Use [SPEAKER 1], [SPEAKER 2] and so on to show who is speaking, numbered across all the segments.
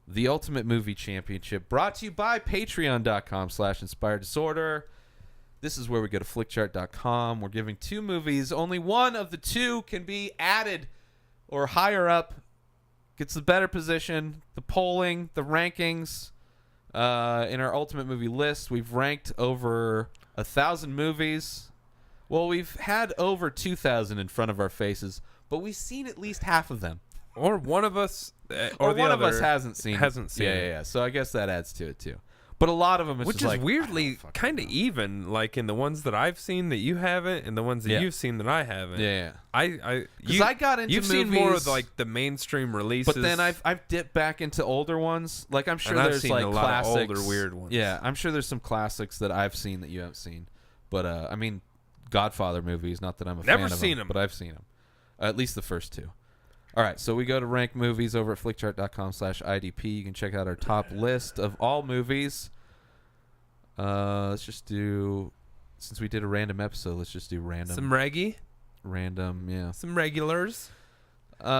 [SPEAKER 1] the Ultimate Movie Championship, brought to you by patreon.com/inspireddisorder. This is where we go to flickchart.com. We're giving 2 movies. Only one of the 2 can be added or higher up. Gets the better position. The polling, the rankings. In our Ultimate Movie list, we've ranked over 1,000 movies. Well, we've had over 2,000 in front of our faces, but we've seen at least half of them.
[SPEAKER 2] Or one of us,
[SPEAKER 1] or one of us hasn't seen.
[SPEAKER 2] Yeah.
[SPEAKER 1] So I guess that adds to it too. But a lot of them,
[SPEAKER 2] which is weirdly kind of even, like in the ones that I've seen that you haven't, and the ones that you've seen that I haven't.
[SPEAKER 1] Yeah.
[SPEAKER 2] Because
[SPEAKER 1] I got into
[SPEAKER 2] you've
[SPEAKER 1] movies,
[SPEAKER 2] seen more of like the mainstream releases,
[SPEAKER 1] but then I've dipped back into older ones. Like I'm sure
[SPEAKER 2] and
[SPEAKER 1] there's
[SPEAKER 2] I've seen
[SPEAKER 1] like
[SPEAKER 2] a lot
[SPEAKER 1] classics,
[SPEAKER 2] of older weird ones.
[SPEAKER 1] Yeah, I'm sure there's some classics that I've seen that you haven't seen. But I mean, Godfather movies. Not that I'm a fan of them, but I've seen them. At least the first 2. All right, so we go to rank movies over at flickchart.com/IDP. You can check out our top list of all movies. Let's just do, since we did a random episode, let's just do random.
[SPEAKER 2] Some reggae.
[SPEAKER 1] Random, yeah.
[SPEAKER 2] Some regulars.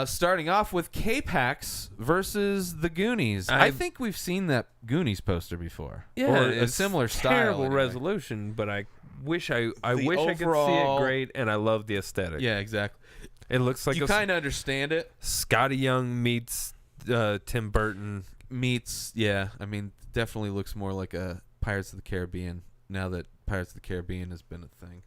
[SPEAKER 1] Starting off with K-Pax versus the Goonies. I think we've seen that Goonies poster before.
[SPEAKER 2] Yeah,
[SPEAKER 1] or a similar style.
[SPEAKER 2] Terrible
[SPEAKER 1] anyway.
[SPEAKER 2] resolution, but I wish I wish I could see it great, and I love the aesthetic.
[SPEAKER 1] Yeah, exactly.
[SPEAKER 2] It looks like
[SPEAKER 1] you kind of understand it.
[SPEAKER 2] Scotty Young meets Tim Burton
[SPEAKER 1] meets. Yeah, I mean, definitely looks more like a Pirates of the Caribbean now that Pirates of the Caribbean has been a thing.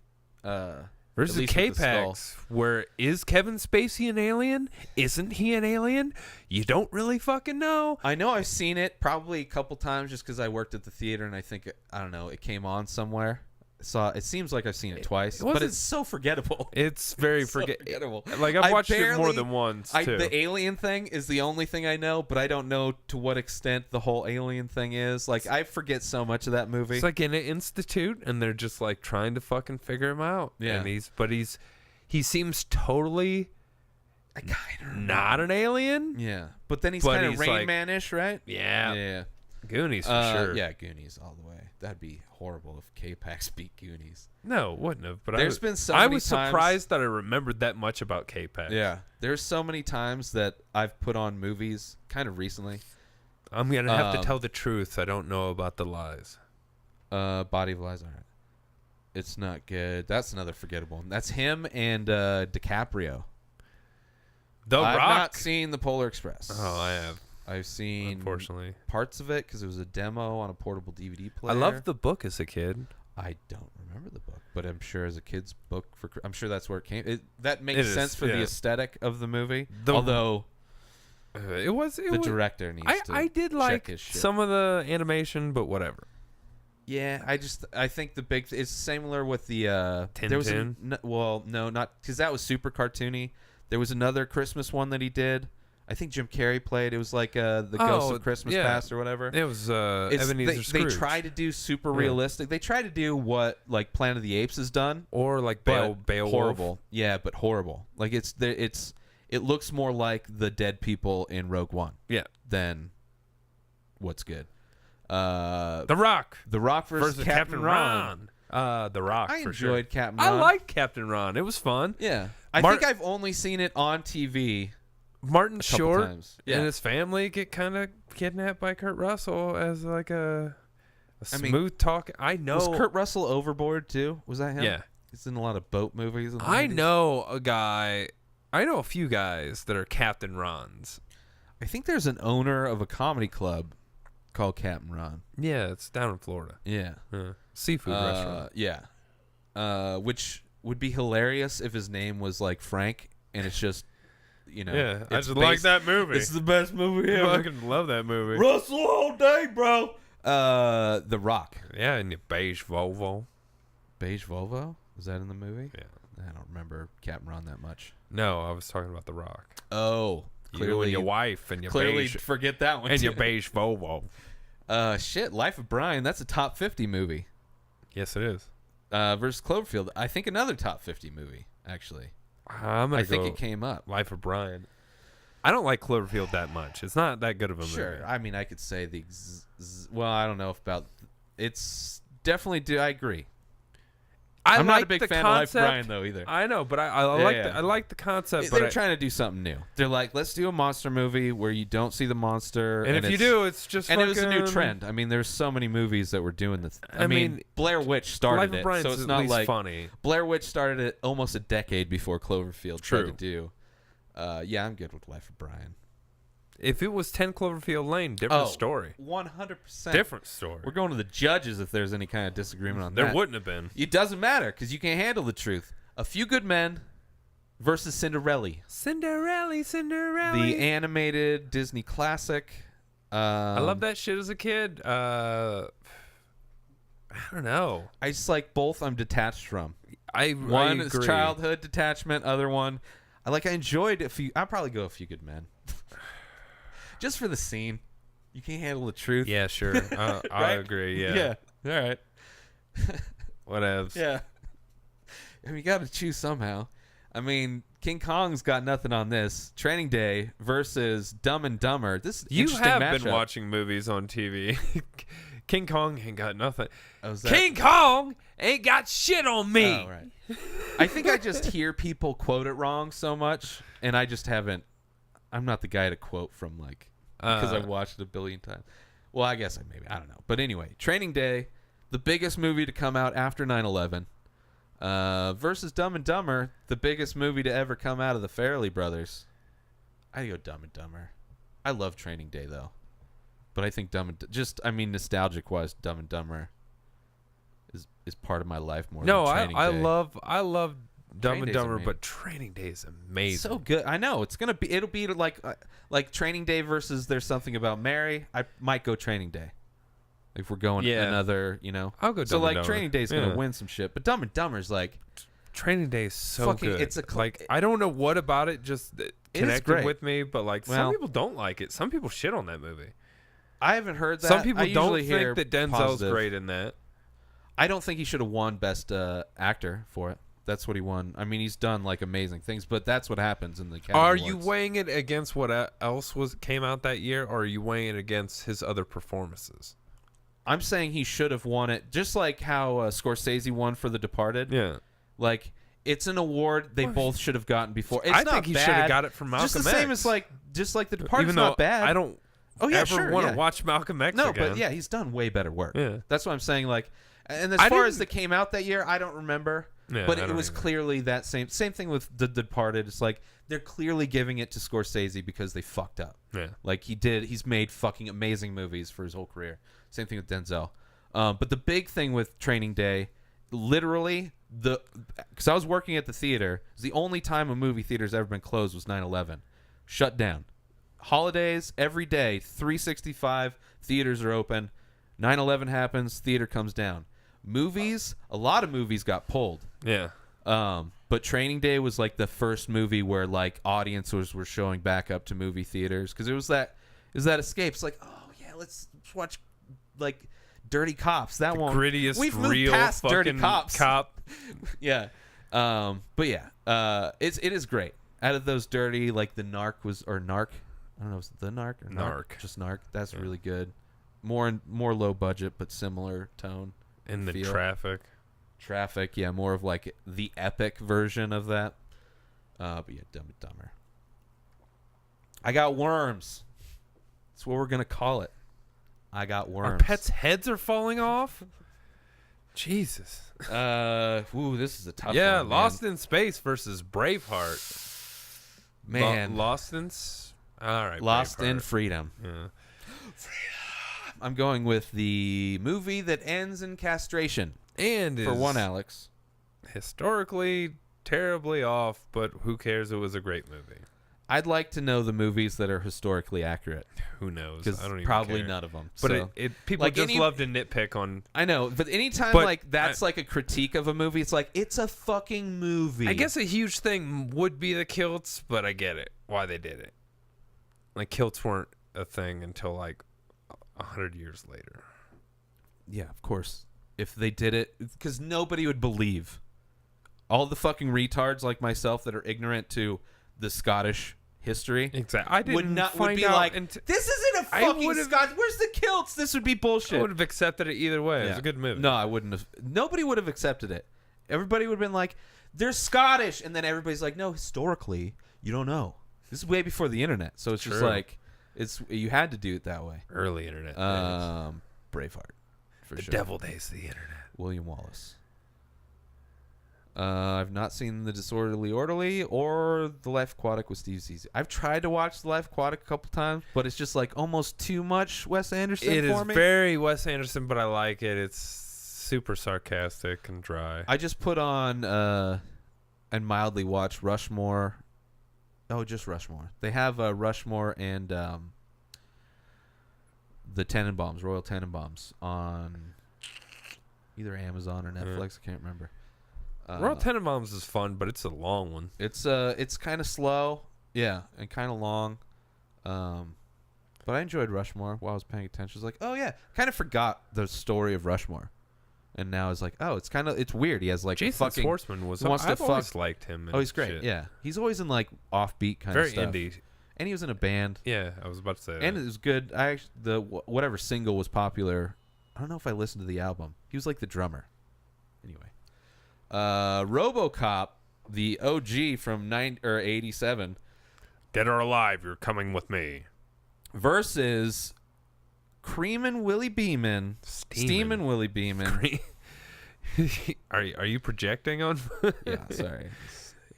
[SPEAKER 2] Versus K-Pax, where is Kevin Spacey an alien? Isn't he an alien? You don't really fucking know.
[SPEAKER 1] I know I've seen it probably a couple times just because I worked at the theater and I think, I don't know, it came on somewhere. It seems like I've seen it twice, but it's so forgettable.
[SPEAKER 2] It's very
[SPEAKER 1] forgettable.
[SPEAKER 2] Like I've watched it more than once too.
[SPEAKER 1] The alien thing is the only thing I know, but I don't know to what extent the whole alien thing is. Like I forget so much of that movie.
[SPEAKER 2] It's like in an institute, and they're just like trying to fucking figure him out.
[SPEAKER 1] Yeah,
[SPEAKER 2] and he seems totally not an alien.
[SPEAKER 1] Yeah, but then he's kind of Rain
[SPEAKER 2] like,
[SPEAKER 1] Man-ish, right?
[SPEAKER 2] Yeah. Goonies for sure.
[SPEAKER 1] Yeah, Goonies all the way. That'd be horrible if K-Pax beat Goonies.
[SPEAKER 2] No, wouldn't have. But
[SPEAKER 1] there's been so many
[SPEAKER 2] I was
[SPEAKER 1] times,
[SPEAKER 2] surprised that I remembered that much about K-Pax.
[SPEAKER 1] Yeah, there's so many times that I've put on movies kind of recently.
[SPEAKER 2] I'm gonna have to tell the truth. I don't know about the lies.
[SPEAKER 1] Body of Lies. All right. It's not good. That's another forgettable one. That's him and DiCaprio. I've not seen The Polar Express.
[SPEAKER 2] Oh, I have.
[SPEAKER 1] I've seen,
[SPEAKER 2] unfortunately,
[SPEAKER 1] parts of it because it was a demo on a portable DVD player.
[SPEAKER 2] I loved the book as a kid.
[SPEAKER 1] I don't remember the book, but I'm sure as a kid's book, I'm sure that's where it came. That makes sense for the aesthetic of the movie. Although the director needs to.
[SPEAKER 2] I did like some of the animation, but whatever.
[SPEAKER 1] Yeah, I think it's similar with the
[SPEAKER 2] Tintin.
[SPEAKER 1] There was no, not because that was super cartoony. There was another Christmas one that he did. I think Jim Carrey played. It was like the Ghost of Christmas Past or whatever.
[SPEAKER 2] It was Ebenezer Scrooge.
[SPEAKER 1] They try to do super realistic. They try to do what like Planet of the Apes has done,
[SPEAKER 2] or like Beowulf.
[SPEAKER 1] Horrible. Yeah, but horrible. Like it looks more like the dead people in Rogue One.
[SPEAKER 2] Yeah.
[SPEAKER 1] Than what's good.
[SPEAKER 2] The Rock.
[SPEAKER 1] The Rock versus Captain Ron.
[SPEAKER 2] The Rock.
[SPEAKER 1] I
[SPEAKER 2] for
[SPEAKER 1] enjoyed
[SPEAKER 2] sure.
[SPEAKER 1] Captain Ron.
[SPEAKER 2] I liked Captain Ron. It was fun.
[SPEAKER 1] Yeah. I think I've only seen it on TV.
[SPEAKER 2] Martin Short
[SPEAKER 1] and
[SPEAKER 2] his family get kind of kidnapped by Kurt Russell as like a smooth talk. I know.
[SPEAKER 1] Was Kurt Russell overboard too? Was that him?
[SPEAKER 2] Yeah.
[SPEAKER 1] He's in a lot of boat movies.
[SPEAKER 2] I know a few guys that are Captain Rons.
[SPEAKER 1] I think there's an owner of a comedy club called Captain Ron.
[SPEAKER 2] Yeah, it's down in Florida.
[SPEAKER 1] Yeah.
[SPEAKER 2] Seafood restaurant.
[SPEAKER 1] Yeah. Which would be hilarious if his name was like Frank and it's just
[SPEAKER 2] yeah, I just like that movie.
[SPEAKER 1] It's the best movie ever.
[SPEAKER 2] I fucking love that movie.
[SPEAKER 1] Russell all day, bro. The Rock.
[SPEAKER 2] Yeah, and your beige Volvo.
[SPEAKER 1] Beige Volvo? Was that in the movie?
[SPEAKER 2] Yeah.
[SPEAKER 1] I don't remember Captain Ron that much.
[SPEAKER 2] No, I was talking about The Rock.
[SPEAKER 1] Oh.
[SPEAKER 2] Clearly, you and your wife and your
[SPEAKER 1] clearly
[SPEAKER 2] beige,
[SPEAKER 1] forget that one.
[SPEAKER 2] And
[SPEAKER 1] too.
[SPEAKER 2] your beige Volvo.
[SPEAKER 1] Shit, Life of Brian. That's a top 50 movie.
[SPEAKER 2] Yes, it is.
[SPEAKER 1] Versus Cloverfield. I think another top 50 movie, actually.
[SPEAKER 2] I
[SPEAKER 1] think it came up.
[SPEAKER 2] Life of Brian. I don't like Cloverfield that much. It's not that good of a movie.
[SPEAKER 1] Sure. I mean, I could say well, I don't know about. It's definitely. I agree. I'm
[SPEAKER 2] like
[SPEAKER 1] not a big
[SPEAKER 2] the
[SPEAKER 1] fan
[SPEAKER 2] concept.
[SPEAKER 1] of Life of Brian though either.
[SPEAKER 2] I know, but I like the concept.
[SPEAKER 1] They're trying to do something new. They're like, let's do a monster movie where you don't see the monster,
[SPEAKER 2] and if you do, it's just
[SPEAKER 1] and
[SPEAKER 2] fucking,
[SPEAKER 1] it was a new trend. I mean, there's so many movies that were doing this. I mean, Blair Witch started
[SPEAKER 2] Life of Brian's
[SPEAKER 1] so it's
[SPEAKER 2] at
[SPEAKER 1] not
[SPEAKER 2] least
[SPEAKER 1] like
[SPEAKER 2] funny.
[SPEAKER 1] Blair Witch started it almost a decade before Cloverfield tried to do. Yeah, I'm good with Life of Brian.
[SPEAKER 2] If it was 10 Cloverfield Lane, different story.
[SPEAKER 1] 100%.
[SPEAKER 2] Different story.
[SPEAKER 1] We're going to the judges if there's any kind of disagreement on
[SPEAKER 2] there
[SPEAKER 1] that.
[SPEAKER 2] There wouldn't have been.
[SPEAKER 1] It doesn't matter because you can't handle the truth. A Few Good Men versus Cinderella.
[SPEAKER 2] Cinderella.
[SPEAKER 1] The animated Disney classic.
[SPEAKER 2] I love that shit as a kid. I don't know.
[SPEAKER 1] I just like both I'm detached from.
[SPEAKER 2] One
[SPEAKER 1] is childhood detachment. Other one, I enjoyed a few. I'll probably go A Few Good Men. Just for the scene. You can't handle the truth.
[SPEAKER 2] Yeah, sure. Right? I agree, yeah.
[SPEAKER 1] Yeah. All right.
[SPEAKER 2] Whatevs.
[SPEAKER 1] Yeah. I mean, you got to choose somehow. I mean, King Kong's got nothing on this. Training Day versus Dumb and Dumber. This is
[SPEAKER 2] you have
[SPEAKER 1] matchup.
[SPEAKER 2] been watching movies on TV. King Kong ain't got nothing.
[SPEAKER 1] King
[SPEAKER 2] Kong ain't got shit on me.
[SPEAKER 1] Oh, right. I think I just hear people quote it wrong so much, and I just haven't. I'm not the guy to quote from because I've watched it a billion times. Well, I guess I don't know. But anyway, Training Day, the biggest movie to come out after 9/11, versus Dumb and Dumber, the biggest movie to ever come out of the Farrelly brothers. I go Dumb and Dumber. I love Training Day though, but I think nostalgic wise, Dumb and Dumber is part of my life more.
[SPEAKER 2] No,
[SPEAKER 1] than Training
[SPEAKER 2] I
[SPEAKER 1] Day.
[SPEAKER 2] love Dumb and Dumber,
[SPEAKER 1] amazing.
[SPEAKER 2] but Training Day is amazing.
[SPEAKER 1] So good. I know it'll be like Training Day versus There's Something About Mary. I might go Training Day. If we're going another,
[SPEAKER 2] I'll go.
[SPEAKER 1] So
[SPEAKER 2] Dumb and Dumber.
[SPEAKER 1] Training Day's gonna win some shit, but Dumb and Dumber's
[SPEAKER 2] Training Day is so good.
[SPEAKER 1] It's
[SPEAKER 2] I don't know what about it just connected with me, but some people don't like it. Some people shit on that movie.
[SPEAKER 1] I haven't heard that.
[SPEAKER 2] Some people don't
[SPEAKER 1] think
[SPEAKER 2] that Denzel's great in that.
[SPEAKER 1] I don't think he should have won Best Actor for it. That's what he won. I mean, he's done amazing things, but that's what happens in the Academy
[SPEAKER 2] Are
[SPEAKER 1] Awards.
[SPEAKER 2] you weighing it against what else came out that year, or are you weighing it against his other performances?
[SPEAKER 1] I'm saying he should have won it, just like how Scorsese won for The Departed.
[SPEAKER 2] Yeah,
[SPEAKER 1] it's an award they both should have gotten before. It's
[SPEAKER 2] I
[SPEAKER 1] not
[SPEAKER 2] think he
[SPEAKER 1] bad.
[SPEAKER 2] should have got it from Malcolm X.
[SPEAKER 1] Just the same as just like The Departed's
[SPEAKER 2] even though
[SPEAKER 1] not bad.
[SPEAKER 2] I don't ever want to watch Malcolm X
[SPEAKER 1] No,
[SPEAKER 2] again.
[SPEAKER 1] but yeah, he's done way better work.
[SPEAKER 2] Yeah.
[SPEAKER 1] That's what I'm saying. And as far as that came out that year, I don't remember.
[SPEAKER 2] Yeah,
[SPEAKER 1] but it was clearly that same thing with The Departed. It's they're clearly giving it to Scorsese because they fucked up.
[SPEAKER 2] Yeah.
[SPEAKER 1] He's made fucking amazing movies for his whole career. Same thing with Denzel. But the big thing with Training Day, literally, because I was working at the theater, the only time a movie theater's ever been closed was 9/11. Shut down. Holidays, every day, 365, theaters are open. 9/11 happens, theater comes down. Movies, a lot of movies got pulled.
[SPEAKER 2] Yeah.
[SPEAKER 1] But Training Day was the first movie where audiences were showing back up to movie theaters because it was that escape. It's let's watch Dirty Cops. That one
[SPEAKER 2] grittiest
[SPEAKER 1] we've moved
[SPEAKER 2] real
[SPEAKER 1] past
[SPEAKER 2] fucking
[SPEAKER 1] Dirty Cops.
[SPEAKER 2] Cop.
[SPEAKER 1] Yeah. But yeah, it is great. Out of those dirty, the Narc or Narc. I don't know, is it the Narc or
[SPEAKER 2] Narc?
[SPEAKER 1] Just Narc. That's really good. More low budget but similar tone.
[SPEAKER 2] In the
[SPEAKER 1] feel. Traffic, yeah, more of the epic version of that. But yeah, Dumb and Dumber. I got worms. That's what we're gonna call it. I got worms.
[SPEAKER 2] Our pets' heads are falling off. Jesus.
[SPEAKER 1] This is a tough one.
[SPEAKER 2] Yeah,
[SPEAKER 1] man.
[SPEAKER 2] Lost in Space versus Braveheart.
[SPEAKER 1] Man,
[SPEAKER 2] Lost in. All right.
[SPEAKER 1] Lost
[SPEAKER 2] Braveheart.
[SPEAKER 1] in Freedom.
[SPEAKER 2] Yeah.
[SPEAKER 1] I'm going with the movie that ends in castration.
[SPEAKER 2] And
[SPEAKER 1] for one, Alex.
[SPEAKER 2] Historically terribly off, but who cares? It was a great movie.
[SPEAKER 1] I'd like to know the movies that are historically accurate.
[SPEAKER 2] Who knows?
[SPEAKER 1] Because
[SPEAKER 2] I don't even
[SPEAKER 1] probably
[SPEAKER 2] care.
[SPEAKER 1] none of them.
[SPEAKER 2] But
[SPEAKER 1] so.
[SPEAKER 2] people just love to nitpick on.
[SPEAKER 1] I know, but anytime that's a critique of a movie, it's it's a fucking movie.
[SPEAKER 2] I guess a huge thing would be the kilts, but I get it why they did it. Kilts weren't a thing until 100 years later.
[SPEAKER 1] Yeah, of course. If they did it, because nobody would believe. All the fucking retards like myself that are ignorant to the Scottish history.
[SPEAKER 2] Exactly. I didn't
[SPEAKER 1] would be this isn't a fucking Scotch. Where's the kilts? This would be bullshit.
[SPEAKER 2] I would have accepted it either way. It was a good movie.
[SPEAKER 1] No, I wouldn't have. Nobody would have accepted it. Everybody would have been like, they're Scottish. And then everybody's like, no, historically, you don't know. This is way before the internet. So it's just like, you had to do it that way.
[SPEAKER 2] Early internet.
[SPEAKER 1] Braveheart. For
[SPEAKER 2] the
[SPEAKER 1] sure.
[SPEAKER 2] devil days of the internet.
[SPEAKER 1] William Wallace. I've not seen The Disorderly Orderly or The Life Aquatic with Steve Zissou. I've tried to watch The Life Aquatic a couple times, but it's just like almost too much Wes Anderson for me.
[SPEAKER 2] It is very Wes Anderson, but I like it. It's super sarcastic and dry.
[SPEAKER 1] I just put on and mildly watched Rushmore. Oh, just Rushmore. They have Rushmore and the Tenenbaums, Royal Tenenbaums, on either Amazon or Netflix. I can't remember.
[SPEAKER 2] Royal Tenenbaums is fun, but it's a long one.
[SPEAKER 1] It's kind of slow, yeah, and kind of long. But I enjoyed Rushmore while I was paying attention. I was like, oh yeah, kind of forgot the story of Rushmore, and now it's like, oh, it's weird. He has like
[SPEAKER 2] Jason Schwartzman was. I've always liked him.
[SPEAKER 1] Oh, he's great.
[SPEAKER 2] Shit.
[SPEAKER 1] Yeah, he's always in like offbeat kind of stuff.
[SPEAKER 2] Very indie.
[SPEAKER 1] And he was in a band.
[SPEAKER 2] Yeah, I was about to say that.
[SPEAKER 1] And it was good. Whatever single was popular. I don't know if I listened to the album. He was like the drummer. Anyway. RoboCop, the OG from 87,
[SPEAKER 2] Dead or Alive, you're coming with me.
[SPEAKER 1] versus Creamin' Willie Beeman, Steamin' Willie Beeman.
[SPEAKER 2] Are you projecting on?
[SPEAKER 1] Yeah, sorry.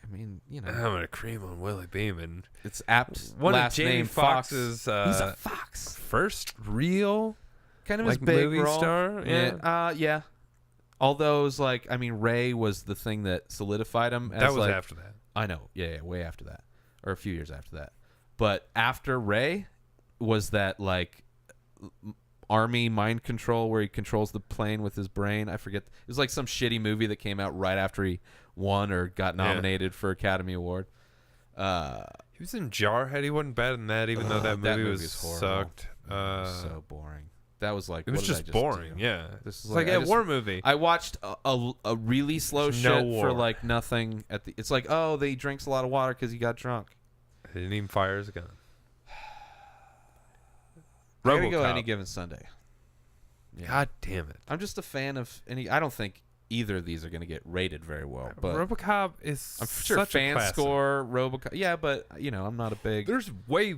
[SPEAKER 1] I mean, you know,
[SPEAKER 2] I'm gonna cream on Willie Beeman.
[SPEAKER 1] it's apt.
[SPEAKER 2] One
[SPEAKER 1] last
[SPEAKER 2] of Jamie
[SPEAKER 1] name Fox.
[SPEAKER 2] Foxx's
[SPEAKER 1] He's a fox.
[SPEAKER 2] first real
[SPEAKER 1] Kind of
[SPEAKER 2] like
[SPEAKER 1] his big
[SPEAKER 2] movie
[SPEAKER 1] role.
[SPEAKER 2] star. Yeah,
[SPEAKER 1] Yeah. Although it was like, I mean, Ray was the thing that solidified him. As
[SPEAKER 2] that was
[SPEAKER 1] like,
[SPEAKER 2] after that.
[SPEAKER 1] I know. Yeah, way after that. Or a few years after that. But after Ray was that like army mind control where he controls the plane with his brain. I forget. It was like some shitty movie that came out right after he won or got nominated for Academy Award.
[SPEAKER 2] He was in Jarhead. He wasn't bad in that, even though that movie was
[SPEAKER 1] horrible.
[SPEAKER 2] sucked.
[SPEAKER 1] So boring. That was like,
[SPEAKER 2] It was
[SPEAKER 1] what did I
[SPEAKER 2] just
[SPEAKER 1] just
[SPEAKER 2] boring.
[SPEAKER 1] do?
[SPEAKER 2] Yeah,
[SPEAKER 1] This is
[SPEAKER 2] it's like a war movie.
[SPEAKER 1] I watched a really slow
[SPEAKER 2] There's
[SPEAKER 1] shit
[SPEAKER 2] no war.
[SPEAKER 1] for like nothing. It's like, oh, they drinks a lot of water because he got drunk.
[SPEAKER 2] He didn't even fire his gun.
[SPEAKER 1] I gotta go
[SPEAKER 2] RoboCop.
[SPEAKER 1] Any Given Sunday. Yeah.
[SPEAKER 2] God damn it!
[SPEAKER 1] I'm just a fan of any. I don't think either of these are going to get rated very well. But
[SPEAKER 2] RoboCop is
[SPEAKER 1] I'm sure
[SPEAKER 2] such a
[SPEAKER 1] fan
[SPEAKER 2] classic.
[SPEAKER 1] score RoboCop. Yeah, but you know, I'm not a big.
[SPEAKER 2] There's way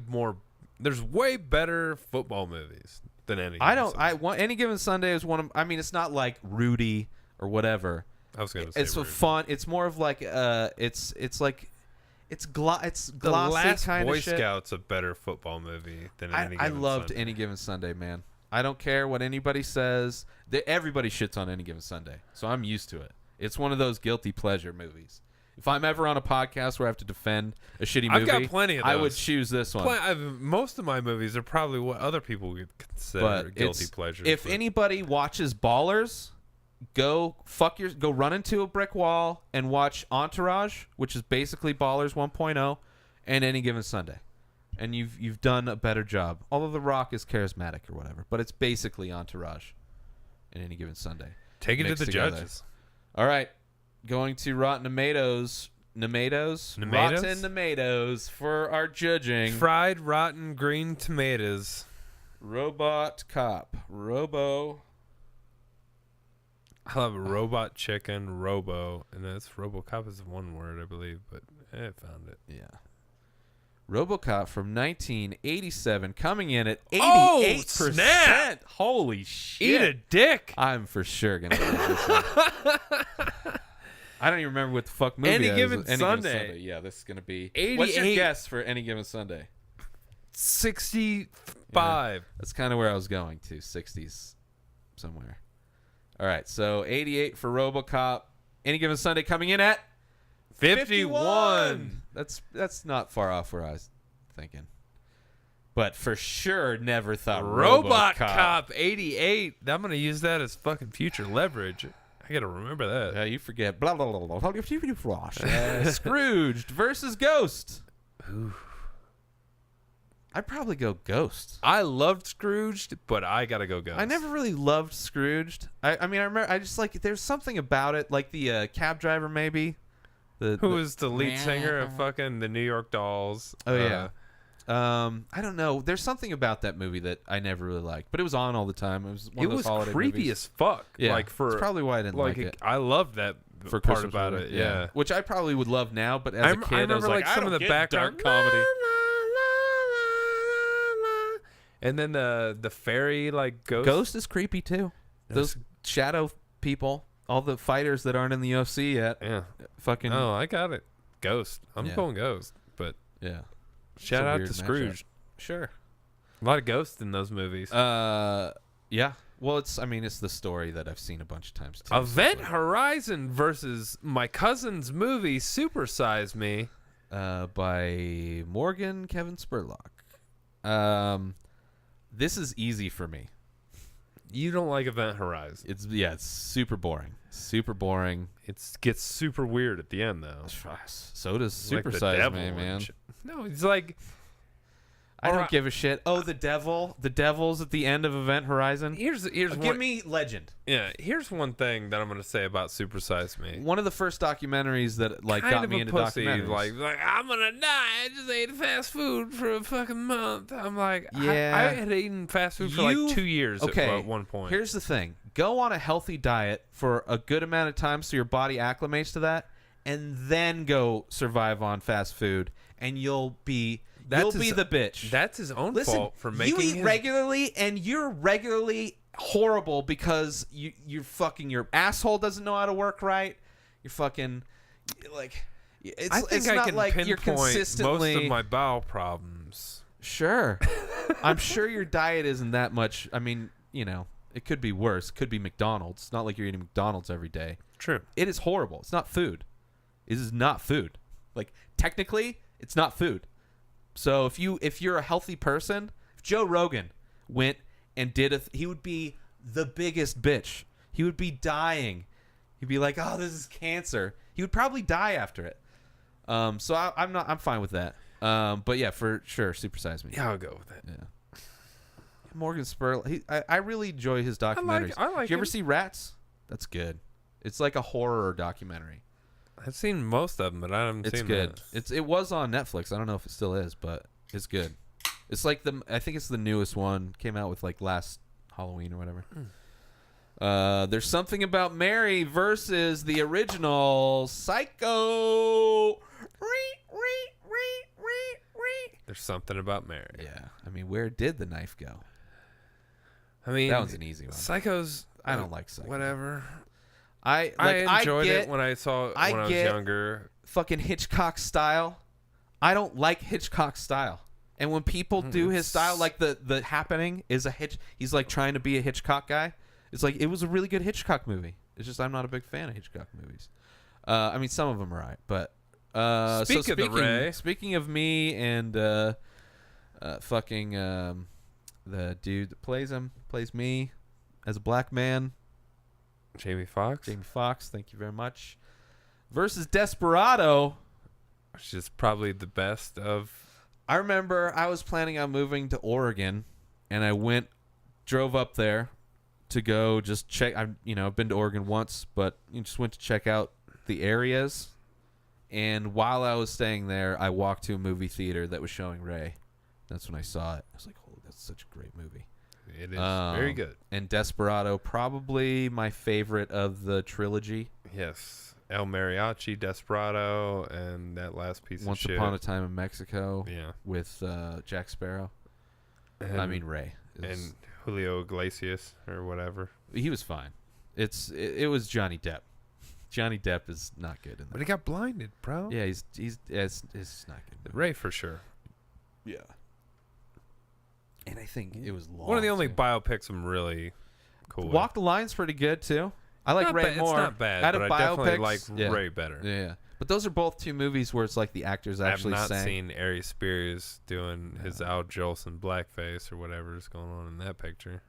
[SPEAKER 2] better football movies than any.
[SPEAKER 1] I want Any Given Sunday is one of. I mean, it's not like Rudy or whatever.
[SPEAKER 2] I was gonna say
[SPEAKER 1] It's a
[SPEAKER 2] Rudy.
[SPEAKER 1] fun. It's more of like it's like it's glossy
[SPEAKER 2] The Last
[SPEAKER 1] kind
[SPEAKER 2] Boy
[SPEAKER 1] of shit.
[SPEAKER 2] Scout's a better football movie than Any
[SPEAKER 1] I
[SPEAKER 2] Given
[SPEAKER 1] loved
[SPEAKER 2] Sunday.
[SPEAKER 1] Any Given Sunday, man. I don't care what anybody says. Everybody shits on Any Given Sunday, so I'm used to it. It's one of those guilty pleasure movies. If I'm ever on a podcast where I have to defend a shitty movie,
[SPEAKER 2] I've got plenty of those.
[SPEAKER 1] I would choose this one.
[SPEAKER 2] Most of my movies are probably what other people would consider
[SPEAKER 1] But
[SPEAKER 2] guilty pleasures.
[SPEAKER 1] if anybody watches Ballers, go run into a brick wall and watch Entourage, which is basically Ballers 1.0, and Any Given Sunday. And you've done a better job. Although The Rock is charismatic or whatever, but it's basically Entourage and Any Given Sunday.
[SPEAKER 2] take it to
[SPEAKER 1] mixed
[SPEAKER 2] the
[SPEAKER 1] together.
[SPEAKER 2] judges.
[SPEAKER 1] All right. Going to Rotten Tomatoes. Rotten Tomatoes for our judging.
[SPEAKER 2] Fried rotten green tomatoes.
[SPEAKER 1] Robot Cop.
[SPEAKER 2] I love Robot Chicken, Robo, and that's RoboCop is one word, I believe, but I found it.
[SPEAKER 1] Yeah. RoboCop from 1987 coming in at 88%.
[SPEAKER 2] Oh, snap!
[SPEAKER 1] Holy shit.
[SPEAKER 2] Eat a dick!
[SPEAKER 1] I'm for sure going to get this one. I don't even remember what the fuck movie
[SPEAKER 2] Any
[SPEAKER 1] that
[SPEAKER 2] Given
[SPEAKER 1] is. Any
[SPEAKER 2] Sunday.
[SPEAKER 1] Given Sunday. Yeah, this is going to be...
[SPEAKER 2] 88.
[SPEAKER 1] What's your guess for Any Given Sunday?
[SPEAKER 2] 65.
[SPEAKER 1] That's kind of where I was going to. 60s somewhere. All right, so 88 for RoboCop. Any Given Sunday coming in at
[SPEAKER 2] 51.
[SPEAKER 1] That's not far off where I was thinking. But for sure never thought
[SPEAKER 2] Robot
[SPEAKER 1] RoboCop.
[SPEAKER 2] Cop 88. I'm going to use that as fucking future leverage. I got to remember that.
[SPEAKER 1] Yeah, you forget. Blah, blah, blah, blah. Scrooged versus Ghost.
[SPEAKER 2] Ooh.
[SPEAKER 1] I'd probably go Ghost.
[SPEAKER 2] I loved Scrooged, but I got to go Ghost.
[SPEAKER 1] I never really loved Scrooged. I mean, I remember, I just like, there's something about it, like the cab driver maybe.
[SPEAKER 2] Who was the lead singer of fucking the New York Dolls?
[SPEAKER 1] Oh, yeah. I don't know. There's something about that movie that I never really liked, but it was on all the time. It was one of those holiday
[SPEAKER 2] creepy
[SPEAKER 1] movies.
[SPEAKER 2] as fuck.
[SPEAKER 1] Yeah,
[SPEAKER 2] like
[SPEAKER 1] that's probably why I didn't like it.
[SPEAKER 2] I loved that
[SPEAKER 1] For
[SPEAKER 2] part
[SPEAKER 1] Christmas
[SPEAKER 2] about
[SPEAKER 1] movie.
[SPEAKER 2] it. Yeah.
[SPEAKER 1] Which I probably would love now, but as a kid,
[SPEAKER 2] I remember
[SPEAKER 1] I was like,
[SPEAKER 2] some
[SPEAKER 1] I
[SPEAKER 2] of
[SPEAKER 1] don't
[SPEAKER 2] the
[SPEAKER 1] get
[SPEAKER 2] background
[SPEAKER 1] dark comedy.
[SPEAKER 2] And then the fairy like ghost.
[SPEAKER 1] Ghost is creepy too. Those shadow people, all the fighters that aren't in the UFC yet.
[SPEAKER 2] Yeah.
[SPEAKER 1] Fucking.
[SPEAKER 2] Oh, I got it. Ghost. I'm
[SPEAKER 1] Yeah.
[SPEAKER 2] going Ghost. But
[SPEAKER 1] yeah.
[SPEAKER 2] shout out to
[SPEAKER 1] weird
[SPEAKER 2] Scrooge.
[SPEAKER 1] Matchup. Sure.
[SPEAKER 2] A lot of ghosts in those movies.
[SPEAKER 1] Yeah. Well, it's the story that I've seen a bunch of times too.
[SPEAKER 2] Event Horizon versus my cousin's movie Super Size Me.
[SPEAKER 1] By Kevin Spurlock. This is easy for me.
[SPEAKER 2] You don't like Event Horizon.
[SPEAKER 1] It's super boring. Super boring.
[SPEAKER 2] It gets super weird at the end though.
[SPEAKER 1] So does Super
[SPEAKER 2] Like the
[SPEAKER 1] Size
[SPEAKER 2] devil
[SPEAKER 1] Me, man.
[SPEAKER 2] No, it's like
[SPEAKER 1] I don't give a shit. Oh, the devil. The devil's at the end of Event Horizon.
[SPEAKER 2] here's
[SPEAKER 1] Give me Legend.
[SPEAKER 2] Yeah, here's one thing that I'm gonna say about Super Size Me.
[SPEAKER 1] One of the first documentaries that like
[SPEAKER 2] Kind
[SPEAKER 1] got
[SPEAKER 2] of
[SPEAKER 1] me
[SPEAKER 2] a
[SPEAKER 1] into
[SPEAKER 2] pussy,
[SPEAKER 1] documentaries.
[SPEAKER 2] like I'm gonna die. I just ate fast food for a fucking month. I'm like,
[SPEAKER 1] Yeah.
[SPEAKER 2] I had eaten fast food for like 2 years at one point.
[SPEAKER 1] Here's the thing. Go on a healthy diet for a good amount of time so your body acclimates to that, and then go survive on fast food, and you'll be the bitch.
[SPEAKER 2] That's his own
[SPEAKER 1] Listen,
[SPEAKER 2] fault for making.
[SPEAKER 1] You eat regularly, and you're regularly horrible because your asshole doesn't know how to work right. You're fucking like.
[SPEAKER 2] I think I
[SPEAKER 1] not
[SPEAKER 2] can
[SPEAKER 1] like you're
[SPEAKER 2] pinpoint
[SPEAKER 1] consistently
[SPEAKER 2] most of my bowel problems.
[SPEAKER 1] Sure. I'm sure your diet isn't that much. I mean, it could be worse. It could be McDonald's. It's not like you're eating McDonald's every day.
[SPEAKER 2] True.
[SPEAKER 1] It is horrible. It's not food. It is not food. Like, technically, it's not food. So if you're a healthy person, if Joe Rogan went and did he would be the biggest bitch. He would be dying. He'd be like, "Oh, this is cancer." He would probably die after it. So I'm fine with that. But yeah, for sure, Super Size Me.
[SPEAKER 2] Yeah, I'll go with that.
[SPEAKER 1] Yeah. Morgan Spurlock. I really enjoy his documentaries.
[SPEAKER 2] I like
[SPEAKER 1] Did you ever
[SPEAKER 2] him.
[SPEAKER 1] see Rats? That's good. It's like a horror documentary.
[SPEAKER 2] I've seen most of them, but I haven't
[SPEAKER 1] It's
[SPEAKER 2] seen
[SPEAKER 1] good.
[SPEAKER 2] that.
[SPEAKER 1] It was on Netflix. I don't know if it still is, but it's good. It's like I think it's the newest one. Came out with like last Halloween or whatever. There's Something About Mary versus the original Psycho.
[SPEAKER 2] There's Something About Mary.
[SPEAKER 1] Yeah. I mean, where did the knife go?
[SPEAKER 2] I mean,
[SPEAKER 1] That one's an easy one.
[SPEAKER 2] Psycho's.
[SPEAKER 1] I don't like Psycho.
[SPEAKER 2] Whatever.
[SPEAKER 1] I
[SPEAKER 2] enjoyed
[SPEAKER 1] get
[SPEAKER 2] it when I saw it when I was younger.
[SPEAKER 1] Fucking Hitchcock style. I don't like Hitchcock style. And when people do his style, like the Happening is he's like trying to be a Hitchcock guy. It's like it was a really good Hitchcock movie. It's just I'm not a big fan of Hitchcock movies. I mean, some of them are right, but speaking of me and fucking the dude that plays me as a black man,
[SPEAKER 2] Jamie Foxx,
[SPEAKER 1] thank you very much, versus Desperado,
[SPEAKER 2] which is probably the best of.
[SPEAKER 1] I remember I was planning on moving to Oregon, and I drove up there to go just check. I've been to Oregon once, but just went to check out the areas. And while I was staying there, I walked to a movie theater that was showing Ray. That's when I saw it. I was like, "Oh, that's such a great movie."
[SPEAKER 2] It is very good.
[SPEAKER 1] And Desperado, probably my favorite of the trilogy.
[SPEAKER 2] Yes. El Mariachi, Desperado, and that last piece
[SPEAKER 1] Once
[SPEAKER 2] of shit.
[SPEAKER 1] Upon a Time in Mexico.
[SPEAKER 2] Yeah.
[SPEAKER 1] With Jack Sparrow.
[SPEAKER 2] And,
[SPEAKER 1] Ray.
[SPEAKER 2] And Julio Iglesias or whatever.
[SPEAKER 1] He was fine. It was Johnny Depp. Johnny Depp is not good in that.
[SPEAKER 2] But he got blinded, bro.
[SPEAKER 1] Yeah, it's not good.
[SPEAKER 2] Ray for sure.
[SPEAKER 1] Yeah. And I think it was long.
[SPEAKER 2] One of the only
[SPEAKER 1] too.
[SPEAKER 2] biopics I'm really cool with.
[SPEAKER 1] Walk the Line's pretty good too. I like Ray more.
[SPEAKER 2] It's not bad,
[SPEAKER 1] Out
[SPEAKER 2] but
[SPEAKER 1] of
[SPEAKER 2] I definitely like
[SPEAKER 1] biopics,
[SPEAKER 2] Ray better.
[SPEAKER 1] Yeah. But those are both two movies where it's like the actors actually
[SPEAKER 2] I have not
[SPEAKER 1] sang.
[SPEAKER 2] seen Ari Spears doing his Al Jolson blackface or whatever is going on in that picture.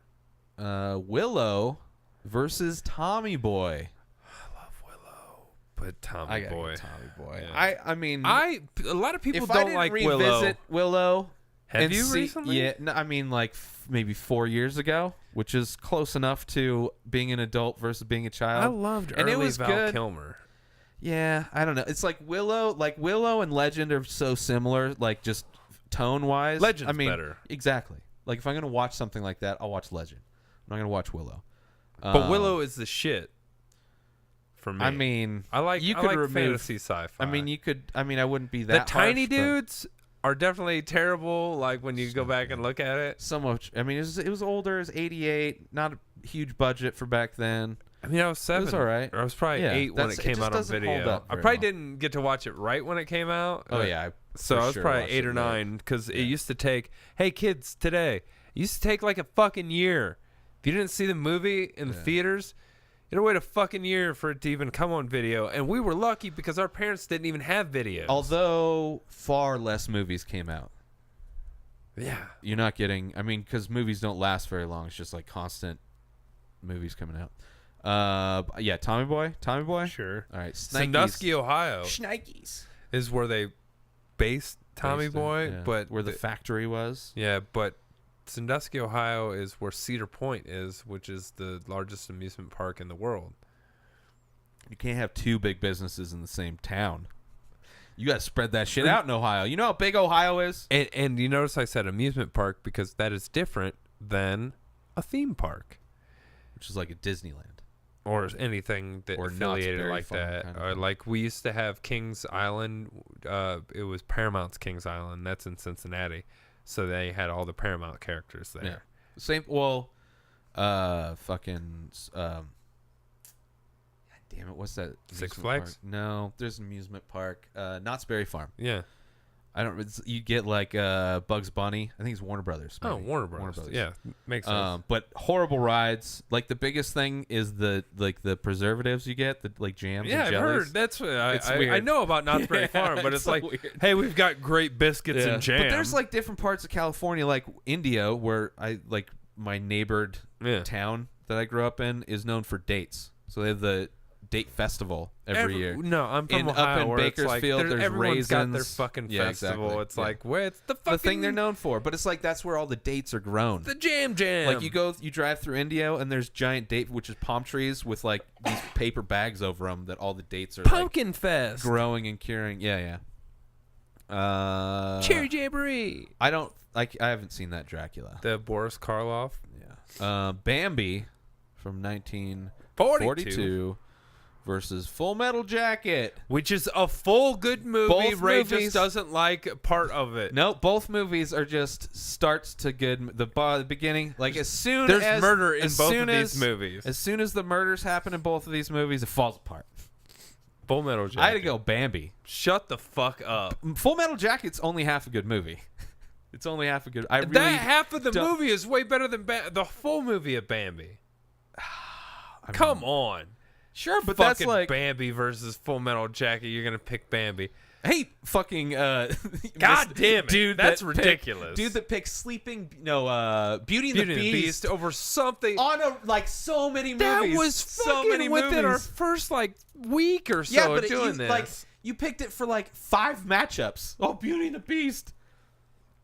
[SPEAKER 1] Willow versus Tommy Boy.
[SPEAKER 2] I love Willow, but
[SPEAKER 1] I
[SPEAKER 2] Tommy
[SPEAKER 1] gotta
[SPEAKER 2] Boy.
[SPEAKER 1] go Tommy Boy.
[SPEAKER 2] Yeah.
[SPEAKER 1] I mean,
[SPEAKER 2] a lot of people
[SPEAKER 1] if I
[SPEAKER 2] don't
[SPEAKER 1] didn't
[SPEAKER 2] like
[SPEAKER 1] revisit Willow.
[SPEAKER 2] Have
[SPEAKER 1] and
[SPEAKER 2] you
[SPEAKER 1] see,
[SPEAKER 2] recently?
[SPEAKER 1] Yeah, no, I mean like maybe 4 years ago, which is close enough to being an adult versus being a child.
[SPEAKER 2] I loved
[SPEAKER 1] and
[SPEAKER 2] early
[SPEAKER 1] it was
[SPEAKER 2] Val
[SPEAKER 1] good.
[SPEAKER 2] Kilmer.
[SPEAKER 1] Yeah, I don't know. It's like Willow and Legend are so similar, like just tone wise,
[SPEAKER 2] Legend's better.
[SPEAKER 1] Exactly. Like if I'm gonna watch something like that, I'll watch Legend. I'm not gonna watch Willow.
[SPEAKER 2] But Willow is the shit. For me,
[SPEAKER 1] I mean,
[SPEAKER 2] I like fantasy sci-fi.
[SPEAKER 1] I mean, you could. I mean, I wouldn't be that.
[SPEAKER 2] The tiny
[SPEAKER 1] harsh,
[SPEAKER 2] dudes are definitely terrible. Like when you go back and look at it,
[SPEAKER 1] so much. I mean, it was older. It was 88. Not a huge budget for back then.
[SPEAKER 2] I mean, I was 7.
[SPEAKER 1] It was all right.
[SPEAKER 2] Or I was probably 8 when it came out on video. I probably didn't get to watch it right when it came out.
[SPEAKER 1] Oh yeah.
[SPEAKER 2] So I was probably 8 or 9 because it used to take. Hey kids, today it used to take like a fucking year. If you didn't see the movie in the theaters, it'd wait a fucking year for it to even come on video. And we were lucky because our parents didn't even have videos.
[SPEAKER 1] Although far less movies came out.
[SPEAKER 2] Yeah.
[SPEAKER 1] You're not getting. I mean, because movies don't last very long. It's just like constant movies coming out. Yeah, Tommy Boy.
[SPEAKER 2] Sure.
[SPEAKER 1] All right,
[SPEAKER 2] Sandusky, Ohio.
[SPEAKER 1] Shnikes
[SPEAKER 2] is where they based Tommy Boy, but
[SPEAKER 1] where the factory was.
[SPEAKER 2] Yeah, but Sandusky, Ohio is where Cedar Point is, which is the largest amusement park in the world.
[SPEAKER 1] You can't have two big businesses in the same town. You got to spread that shit out in Ohio. You know how big Ohio is?
[SPEAKER 2] And you notice I said amusement park because that is different than a theme park.
[SPEAKER 1] Which is like a Disneyland.
[SPEAKER 2] Or anything that affiliated like that.
[SPEAKER 1] Kind of
[SPEAKER 2] like we used to have Kings Island. It was Paramount's Kings Island. That's in Cincinnati. So they had all the Paramount characters there.
[SPEAKER 1] Yeah. Same. Well, fucking. God damn it! What's that?
[SPEAKER 2] Six Flags?
[SPEAKER 1] Park? No, there's an amusement park. Knott's Berry Farm.
[SPEAKER 2] Yeah.
[SPEAKER 1] I don't. You get like Bugs Bunny. I think it's Warner Brothers. Maybe.
[SPEAKER 2] Oh, Warner Brothers. Yeah, makes sense.
[SPEAKER 1] But horrible rides. Like the biggest thing is the preservatives you get, the like jams.
[SPEAKER 2] Yeah,
[SPEAKER 1] and
[SPEAKER 2] I've
[SPEAKER 1] jellies.
[SPEAKER 2] heard. That's what
[SPEAKER 1] It's
[SPEAKER 2] I
[SPEAKER 1] weird.
[SPEAKER 2] know about Knott's Berry Farm, but it's so like, weird. Hey, we've got great biscuits and jam.
[SPEAKER 1] But there's like different parts of California, like Indio, where I like my neighbored town that I grew up in is known for dates. So they have the date festival every year.
[SPEAKER 2] No, I'm from Ohio,
[SPEAKER 1] up in Bakersfield. There's
[SPEAKER 2] everyone's
[SPEAKER 1] raisins.
[SPEAKER 2] got their fucking festival.
[SPEAKER 1] Exactly.
[SPEAKER 2] It's like, where it's the fucking
[SPEAKER 1] thing they're known for. But it's like that's where all the dates are grown.
[SPEAKER 2] The jam.
[SPEAKER 1] Like you drive through Indio and there's giant date, which is palm trees with like these paper bags over them that all the dates are
[SPEAKER 2] Pumpkin
[SPEAKER 1] like,
[SPEAKER 2] Fest,
[SPEAKER 1] growing and curing. Yeah.
[SPEAKER 2] Cherry Jamboree.
[SPEAKER 1] I haven't seen that Dracula.
[SPEAKER 2] The Boris Karloff.
[SPEAKER 1] Yeah. Bambi from 1942 versus Full Metal Jacket,
[SPEAKER 2] which is a full good movie.
[SPEAKER 1] Both
[SPEAKER 2] Ray
[SPEAKER 1] movies,
[SPEAKER 2] just doesn't like part of it.
[SPEAKER 1] No, both movies are just starts to good. The beginning, like as soon
[SPEAKER 2] there's
[SPEAKER 1] as
[SPEAKER 2] murder in
[SPEAKER 1] as
[SPEAKER 2] both
[SPEAKER 1] soon
[SPEAKER 2] of these
[SPEAKER 1] as,
[SPEAKER 2] movies.
[SPEAKER 1] As soon as the murders happen in both of these movies, it falls apart.
[SPEAKER 2] Full Metal Jacket.
[SPEAKER 1] I had to go Bambi.
[SPEAKER 2] Shut the fuck up.
[SPEAKER 1] Full Metal Jacket's only half a good movie. It's only half a good.
[SPEAKER 2] That half of the movie is way better than the full movie of Bambi. Come on.
[SPEAKER 1] Sure, but
[SPEAKER 2] fucking
[SPEAKER 1] that's like
[SPEAKER 2] Bambi versus Full Metal Jacket. You're gonna pick Bambi.
[SPEAKER 1] Hey, fucking
[SPEAKER 2] God damn it,
[SPEAKER 1] dude!
[SPEAKER 2] That's ridiculous.
[SPEAKER 1] Dude that picks Beauty and the Beast
[SPEAKER 2] over something
[SPEAKER 1] on like so many movies.
[SPEAKER 2] That was
[SPEAKER 1] so many
[SPEAKER 2] within
[SPEAKER 1] movies.
[SPEAKER 2] our first like week or so.
[SPEAKER 1] Yeah, but
[SPEAKER 2] doing this.
[SPEAKER 1] Like you picked it for like 5 matchups. Oh, Beauty and the Beast.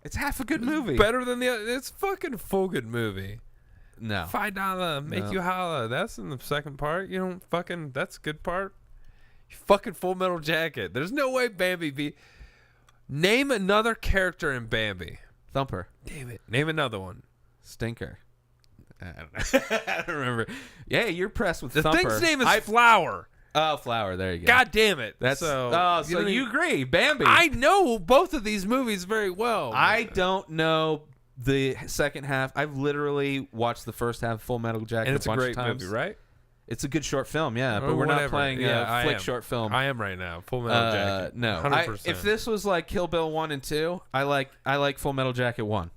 [SPEAKER 1] It's half a good movie.
[SPEAKER 2] Better than the other. It's fucking full good movie.
[SPEAKER 1] No.
[SPEAKER 2] $5 make you holla. That's in the second part. You don't fucking. That's a good part. You fucking Full Metal Jacket. There's no way Bambi be. Name another character in Bambi.
[SPEAKER 1] Thumper.
[SPEAKER 2] Damn it. Name another one.
[SPEAKER 1] Stinker. I don't know. I don't remember. Yeah, you're pressed with
[SPEAKER 2] the
[SPEAKER 1] Thumper.
[SPEAKER 2] The thing's name is Flower.
[SPEAKER 1] Oh, Flower. There you go.
[SPEAKER 2] God damn it.
[SPEAKER 1] That's so you agree, Bambi.
[SPEAKER 2] I know both of these movies very well.
[SPEAKER 1] I don't know the second half. I've literally watched the first half of Full Metal Jacket
[SPEAKER 2] and it's
[SPEAKER 1] a bunch
[SPEAKER 2] great
[SPEAKER 1] of times.
[SPEAKER 2] movie, right?
[SPEAKER 1] It's a good short film, yeah, but
[SPEAKER 2] or
[SPEAKER 1] we're
[SPEAKER 2] whatever.
[SPEAKER 1] not playing a flick short film.
[SPEAKER 2] I am right now. Full Metal Jacket.
[SPEAKER 1] No,
[SPEAKER 2] 100%.
[SPEAKER 1] If this was like Kill Bill 1 and 2, I like Full Metal Jacket 1.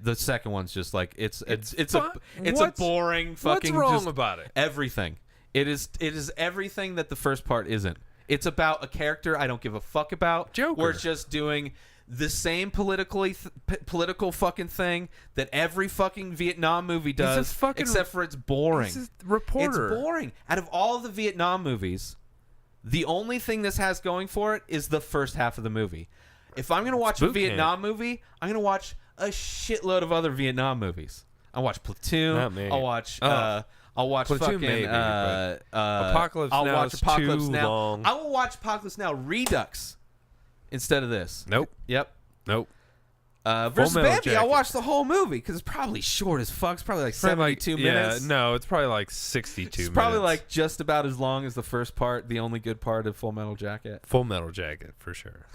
[SPEAKER 1] The second one's just like it's a boring fucking.
[SPEAKER 2] What's wrong
[SPEAKER 1] just
[SPEAKER 2] about it?
[SPEAKER 1] Everything. It is everything that the first part isn't. It's about a character I don't give a fuck about.
[SPEAKER 2] Joker.
[SPEAKER 1] Where it's just doing the same political fucking thing that every fucking Vietnam movie does, except for it's boring.
[SPEAKER 2] He's a reporter.
[SPEAKER 1] It's boring. Out of all the Vietnam movies, the only thing this has going for it is the first half of the movie. If I'm going to watch a Vietnam movie, I'm going to watch a shitload of other Vietnam movies. I'll watch Platoon.
[SPEAKER 2] Not me.
[SPEAKER 1] I'll watch
[SPEAKER 2] Platoon
[SPEAKER 1] fucking
[SPEAKER 2] maybe, Apocalypse
[SPEAKER 1] I'll
[SPEAKER 2] Now
[SPEAKER 1] watch
[SPEAKER 2] is
[SPEAKER 1] Apocalypse
[SPEAKER 2] too
[SPEAKER 1] Now.
[SPEAKER 2] long.
[SPEAKER 1] I will watch Apocalypse Now Redux instead of this.
[SPEAKER 2] Nope.
[SPEAKER 1] Yep.
[SPEAKER 2] Nope.
[SPEAKER 1] Versus
[SPEAKER 2] Metal
[SPEAKER 1] Bambi,
[SPEAKER 2] Jacket.
[SPEAKER 1] I'll watch the whole movie because it's probably short as fuck. It's probably like 72 minutes.
[SPEAKER 2] Yeah, no, it's probably like 62 minutes.
[SPEAKER 1] It's probably like just about as long as the first part, the only good part of Full Metal Jacket.
[SPEAKER 2] Full Metal Jacket for sure.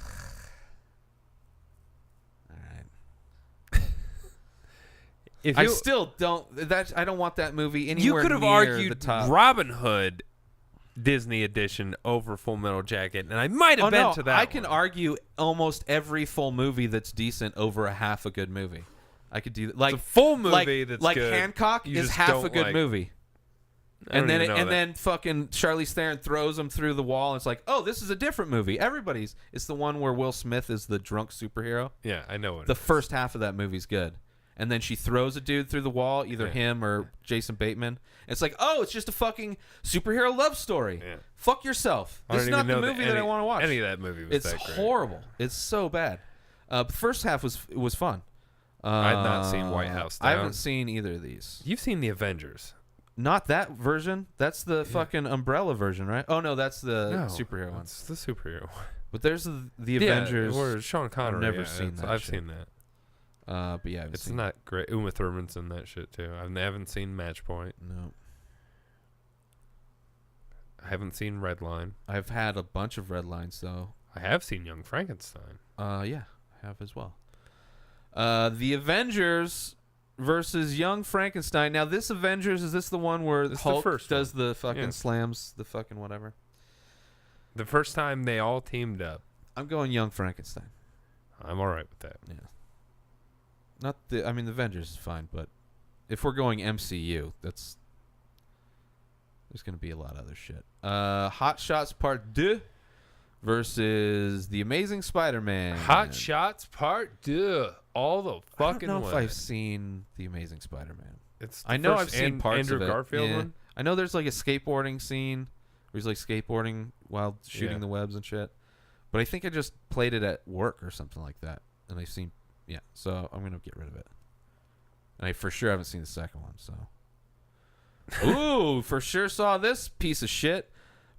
[SPEAKER 1] All right.
[SPEAKER 2] If
[SPEAKER 1] I
[SPEAKER 2] you,
[SPEAKER 1] still don't. I don't want that movie anywhere
[SPEAKER 2] you could have
[SPEAKER 1] near
[SPEAKER 2] argued
[SPEAKER 1] the top.
[SPEAKER 2] Robin Hood Disney edition over Full Metal Jacket, and I might have been to that.
[SPEAKER 1] I can argue almost every full movie that's decent over a half a good movie. I could do that. Like
[SPEAKER 2] the full movie that's
[SPEAKER 1] like
[SPEAKER 2] good.
[SPEAKER 1] Hancock
[SPEAKER 2] You
[SPEAKER 1] is
[SPEAKER 2] just
[SPEAKER 1] half
[SPEAKER 2] don't
[SPEAKER 1] a good
[SPEAKER 2] like-
[SPEAKER 1] movie.
[SPEAKER 2] I don't
[SPEAKER 1] And
[SPEAKER 2] even know that.
[SPEAKER 1] then fucking Charlize Theron throws him through the wall. And it's like, oh, this is a different movie. It's the one where Will Smith is the drunk superhero.
[SPEAKER 2] Yeah, I know what
[SPEAKER 1] The
[SPEAKER 2] it is.
[SPEAKER 1] first half of that movie's good. And then she throws a dude through the wall, either
[SPEAKER 2] Yeah.
[SPEAKER 1] him or Jason Bateman. It's like, oh, it's just a fucking superhero love story.
[SPEAKER 2] Yeah.
[SPEAKER 1] Fuck yourself.
[SPEAKER 2] I
[SPEAKER 1] This is
[SPEAKER 2] don't
[SPEAKER 1] not
[SPEAKER 2] even
[SPEAKER 1] the
[SPEAKER 2] know
[SPEAKER 1] movie that I want to watch.
[SPEAKER 2] Any of that movie was
[SPEAKER 1] It's
[SPEAKER 2] that great.
[SPEAKER 1] horrible. It's so bad. The first half was fun.
[SPEAKER 2] I've not seen White House Down.
[SPEAKER 1] I haven't seen either of these.
[SPEAKER 2] You've seen the Avengers.
[SPEAKER 1] Not that version. That's the fucking Umbrella version, right? Oh no, that's the
[SPEAKER 2] No,
[SPEAKER 1] superhero one.
[SPEAKER 2] It's the superhero one.
[SPEAKER 1] But there's the Avengers.
[SPEAKER 2] Yeah, or Sean Connery.
[SPEAKER 1] never
[SPEAKER 2] yeah,
[SPEAKER 1] seen that
[SPEAKER 2] I've
[SPEAKER 1] shit.
[SPEAKER 2] seen that.
[SPEAKER 1] But yeah, I haven't
[SPEAKER 2] It's
[SPEAKER 1] seen
[SPEAKER 2] not great. Uma Thurman's in that shit too. I haven't seen Match Point.
[SPEAKER 1] No,
[SPEAKER 2] I haven't seen Redline.
[SPEAKER 1] I've had a bunch of red lines though.
[SPEAKER 2] I have seen Young Frankenstein.
[SPEAKER 1] Yeah, I have as well. The Avengers versus Young Frankenstein. Now, this Avengers, is this the one where
[SPEAKER 2] This is the
[SPEAKER 1] Hulk
[SPEAKER 2] first
[SPEAKER 1] does the fucking
[SPEAKER 2] Yeah.
[SPEAKER 1] slams, the fucking whatever?
[SPEAKER 2] The first time they all teamed up.
[SPEAKER 1] I'm going Young Frankenstein.
[SPEAKER 2] I'm all right with that.
[SPEAKER 1] Yeah. Not the. I mean, the Avengers is fine, but if we're going MCU, there's gonna be a lot of other shit. Hot Shots Part 2 versus The Amazing Spider-Man.
[SPEAKER 2] Hot Shots Part 2. All the fucking
[SPEAKER 1] I don't know if
[SPEAKER 2] way.
[SPEAKER 1] I've seen The Amazing Spider-Man.
[SPEAKER 2] It's the
[SPEAKER 1] I know
[SPEAKER 2] first
[SPEAKER 1] I've seen parts
[SPEAKER 2] Andrew
[SPEAKER 1] of it.
[SPEAKER 2] Garfield
[SPEAKER 1] Yeah.
[SPEAKER 2] one.
[SPEAKER 1] I know there's like a skateboarding scene where he's like skateboarding while shooting
[SPEAKER 2] Yeah.
[SPEAKER 1] the webs and shit. But I think I just played it at work or something like that. And I've seen, yeah. So I'm going to get rid of it. And I for sure haven't seen the second one, so. Ooh, for sure saw this piece of shit.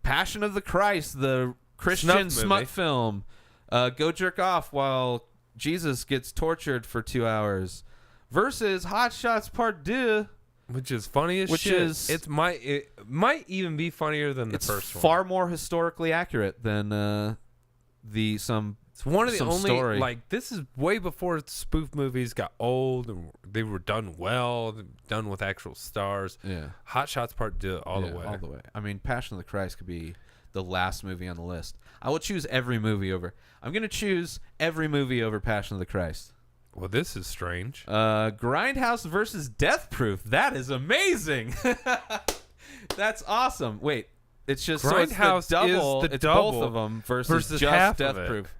[SPEAKER 1] Passion of the Christ, the Christian
[SPEAKER 2] Snuff
[SPEAKER 1] smut
[SPEAKER 2] movie.
[SPEAKER 1] film. Go jerk off while Jesus gets tortured for 2 hours. Versus Hot Shots Part 2.
[SPEAKER 2] Which is funny as
[SPEAKER 1] Which
[SPEAKER 2] shit.
[SPEAKER 1] is-
[SPEAKER 2] it might even be funnier than the
[SPEAKER 1] It's
[SPEAKER 2] first one.
[SPEAKER 1] far more historically accurate than
[SPEAKER 2] It's one of the
[SPEAKER 1] some
[SPEAKER 2] only
[SPEAKER 1] story.
[SPEAKER 2] like this is way before spoof movies got old and they were done well, done with actual stars.
[SPEAKER 1] Yeah.
[SPEAKER 2] Hot Shots Part 2 all the way.
[SPEAKER 1] All the way. I mean, Passion of the Christ could be the last movie on the list. I will choose every movie over. I'm going to choose every movie over Passion of the Christ.
[SPEAKER 2] Well, this is strange.
[SPEAKER 1] Grindhouse versus Death Proof. That is amazing. That's awesome. Wait, it's just
[SPEAKER 2] Grindhouse
[SPEAKER 1] so it's the double.
[SPEAKER 2] is the
[SPEAKER 1] it's
[SPEAKER 2] double
[SPEAKER 1] both of them versus just
[SPEAKER 2] half of
[SPEAKER 1] Death
[SPEAKER 2] it.
[SPEAKER 1] Proof.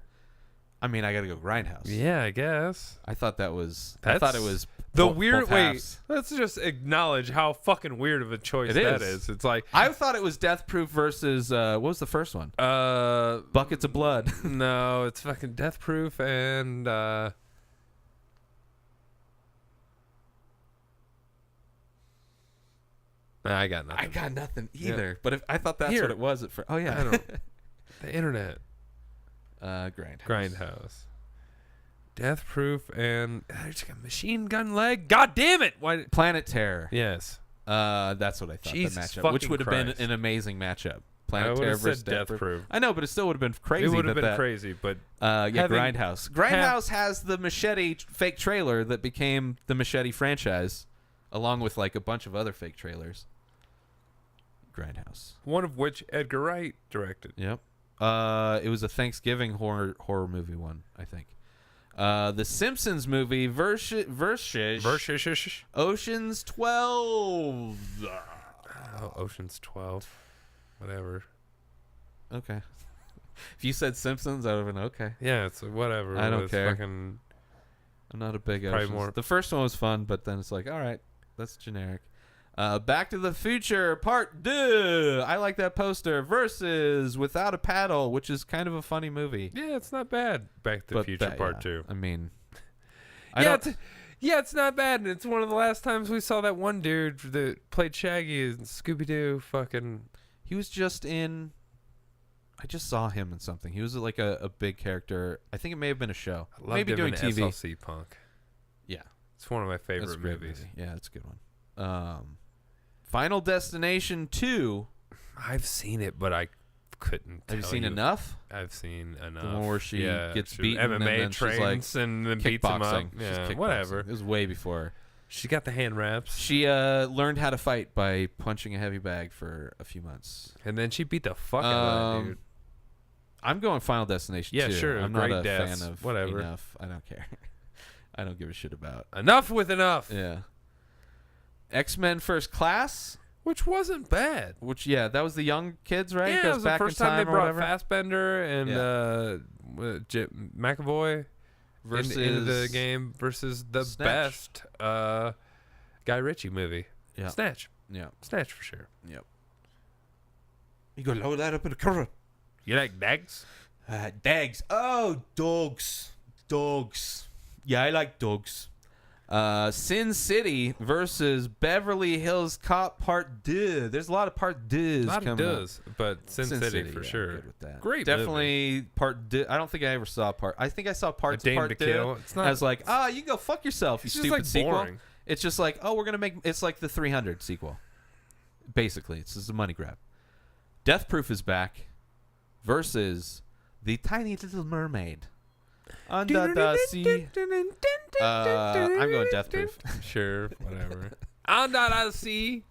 [SPEAKER 1] I mean, I got to go Grindhouse.
[SPEAKER 2] Yeah, I guess.
[SPEAKER 1] I thought that was. I thought it was
[SPEAKER 2] the
[SPEAKER 1] both
[SPEAKER 2] weird. Wait,
[SPEAKER 1] halves.
[SPEAKER 2] let's just acknowledge how fucking weird of a choice
[SPEAKER 1] It
[SPEAKER 2] that
[SPEAKER 1] is.
[SPEAKER 2] is. It's like
[SPEAKER 1] I thought it was Death Proof versus what was the first one? Buckets of Blood.
[SPEAKER 2] no, it's fucking Death Proof and Nah, I got nothing.
[SPEAKER 1] I got nothing either. But I thought that's
[SPEAKER 2] Here.
[SPEAKER 1] what it was at first. Oh yeah,
[SPEAKER 2] I don't. The internet. Grindhouse. Death Proof and there's like a machine gun leg. God damn it! Why?
[SPEAKER 1] Planet Terror.
[SPEAKER 2] Yes.
[SPEAKER 1] That's what I thought.
[SPEAKER 2] Jesus
[SPEAKER 1] the matchup, which
[SPEAKER 2] fucking
[SPEAKER 1] would have been
[SPEAKER 2] Christ.
[SPEAKER 1] an amazing matchup.
[SPEAKER 2] I
[SPEAKER 1] Planet
[SPEAKER 2] would
[SPEAKER 1] Terror
[SPEAKER 2] have
[SPEAKER 1] versus
[SPEAKER 2] said Death Proof.
[SPEAKER 1] I know, but it still would have been crazy.
[SPEAKER 2] It would have been
[SPEAKER 1] that,
[SPEAKER 2] crazy, but
[SPEAKER 1] Yeah,
[SPEAKER 2] having-
[SPEAKER 1] Grindhouse. Grindhouse has the Machete fake trailer that became the Machete franchise, along with like a bunch of other fake trailers. Grindhouse.
[SPEAKER 2] one of which Edgar Wright directed.
[SPEAKER 1] Yep. It was a Thanksgiving horror movie one, I think. The Simpsons movie versus Ocean's 12.
[SPEAKER 2] Oh, Ocean's 12. Whatever.
[SPEAKER 1] Okay. If you said Simpsons, I would have been okay.
[SPEAKER 2] Yeah, it's whatever.
[SPEAKER 1] I don't
[SPEAKER 2] It's
[SPEAKER 1] care.
[SPEAKER 2] Fucking,
[SPEAKER 1] I'm not a big
[SPEAKER 2] Probably
[SPEAKER 1] Oceans.
[SPEAKER 2] more-
[SPEAKER 1] The first one was fun, but then it's like, all right, that's generic. Back to the Future Part 2. I like that poster. Versus Without a Paddle, which is kind of a funny movie.
[SPEAKER 2] yeah, it's not bad. Back to the
[SPEAKER 1] But
[SPEAKER 2] Future
[SPEAKER 1] that-
[SPEAKER 2] Part
[SPEAKER 1] yeah.
[SPEAKER 2] 2.
[SPEAKER 1] I mean,
[SPEAKER 2] It's not bad. And it's one of the last times we saw that one dude that played Shaggy in Scooby-Doo fucking...
[SPEAKER 1] he was just in I just saw him in something. He was like a big character. I think it may have been a show.
[SPEAKER 2] I loved
[SPEAKER 1] Maybe
[SPEAKER 2] him
[SPEAKER 1] doing
[SPEAKER 2] in
[SPEAKER 1] TV.
[SPEAKER 2] SLC Punk.
[SPEAKER 1] Yeah,
[SPEAKER 2] It's one of my
[SPEAKER 1] that's a
[SPEAKER 2] favorite
[SPEAKER 1] great
[SPEAKER 2] movies.
[SPEAKER 1] movie. Yeah, that's a good one. Final Destination 2.
[SPEAKER 2] I've seen it, but I couldn't.
[SPEAKER 1] Have you
[SPEAKER 2] tell
[SPEAKER 1] seen enough?
[SPEAKER 2] I've seen enough.
[SPEAKER 1] The one where she gets
[SPEAKER 2] she
[SPEAKER 1] beaten and
[SPEAKER 2] MMA
[SPEAKER 1] then she's like
[SPEAKER 2] trains and then beats him up.
[SPEAKER 1] kickboxing. She's
[SPEAKER 2] Yeah,
[SPEAKER 1] kickboxing.
[SPEAKER 2] whatever.
[SPEAKER 1] It was way before.
[SPEAKER 2] She got the hand wraps,
[SPEAKER 1] She learned how to fight by punching a heavy bag for a few months.
[SPEAKER 2] and then she beat the fuck out of that dude.
[SPEAKER 1] I'm going Final Destination 2.
[SPEAKER 2] Yeah, sure,
[SPEAKER 1] I'm not
[SPEAKER 2] great
[SPEAKER 1] a
[SPEAKER 2] deaths,
[SPEAKER 1] fan of
[SPEAKER 2] whatever.
[SPEAKER 1] Enough. I don't care. I don't give a shit about.
[SPEAKER 2] Enough with enough.
[SPEAKER 1] Yeah. X-Men First Class,
[SPEAKER 2] Which wasn't bad.
[SPEAKER 1] which that was the young kids, right?
[SPEAKER 2] Yeah, it
[SPEAKER 1] Goes
[SPEAKER 2] was the
[SPEAKER 1] back
[SPEAKER 2] first
[SPEAKER 1] in
[SPEAKER 2] time they
[SPEAKER 1] or
[SPEAKER 2] brought
[SPEAKER 1] whatever.
[SPEAKER 2] Fassbender and McAvoy
[SPEAKER 1] versus
[SPEAKER 2] into the game versus the
[SPEAKER 1] Snatch.
[SPEAKER 2] best Guy Ritchie movie.
[SPEAKER 1] Yeah.
[SPEAKER 2] Snatch.
[SPEAKER 1] Yeah.
[SPEAKER 2] Snatch for sure.
[SPEAKER 1] Yep. You go load that up in the current.
[SPEAKER 2] You like Dags?
[SPEAKER 1] Dags. Oh, dogs. Dogs. Yeah, I like dogs. Sin City versus Beverly Hills Cop Part 2. There's a lot of Part 2s
[SPEAKER 2] A lot
[SPEAKER 1] coming
[SPEAKER 2] of
[SPEAKER 1] up.
[SPEAKER 2] does, but Sin City for
[SPEAKER 1] yeah,
[SPEAKER 2] sure.
[SPEAKER 1] Good with that.
[SPEAKER 2] Great
[SPEAKER 1] Definitely Part 2. I don't think I ever saw Part. I think I saw Part
[SPEAKER 2] Dame
[SPEAKER 1] Part
[SPEAKER 2] to
[SPEAKER 1] 2.
[SPEAKER 2] Kill. It's not.
[SPEAKER 1] I was like, you go fuck yourself, you
[SPEAKER 2] It's just
[SPEAKER 1] stupid
[SPEAKER 2] like
[SPEAKER 1] sequel.
[SPEAKER 2] boring.
[SPEAKER 1] It's just like, we're gonna make. It's like the 300 sequel. Basically, it's just a money grab. Death Proof is back versus the Tiny Little Mermaid. Under the sea. I'm going Death Proof.
[SPEAKER 2] Sure, whatever. Under the sea.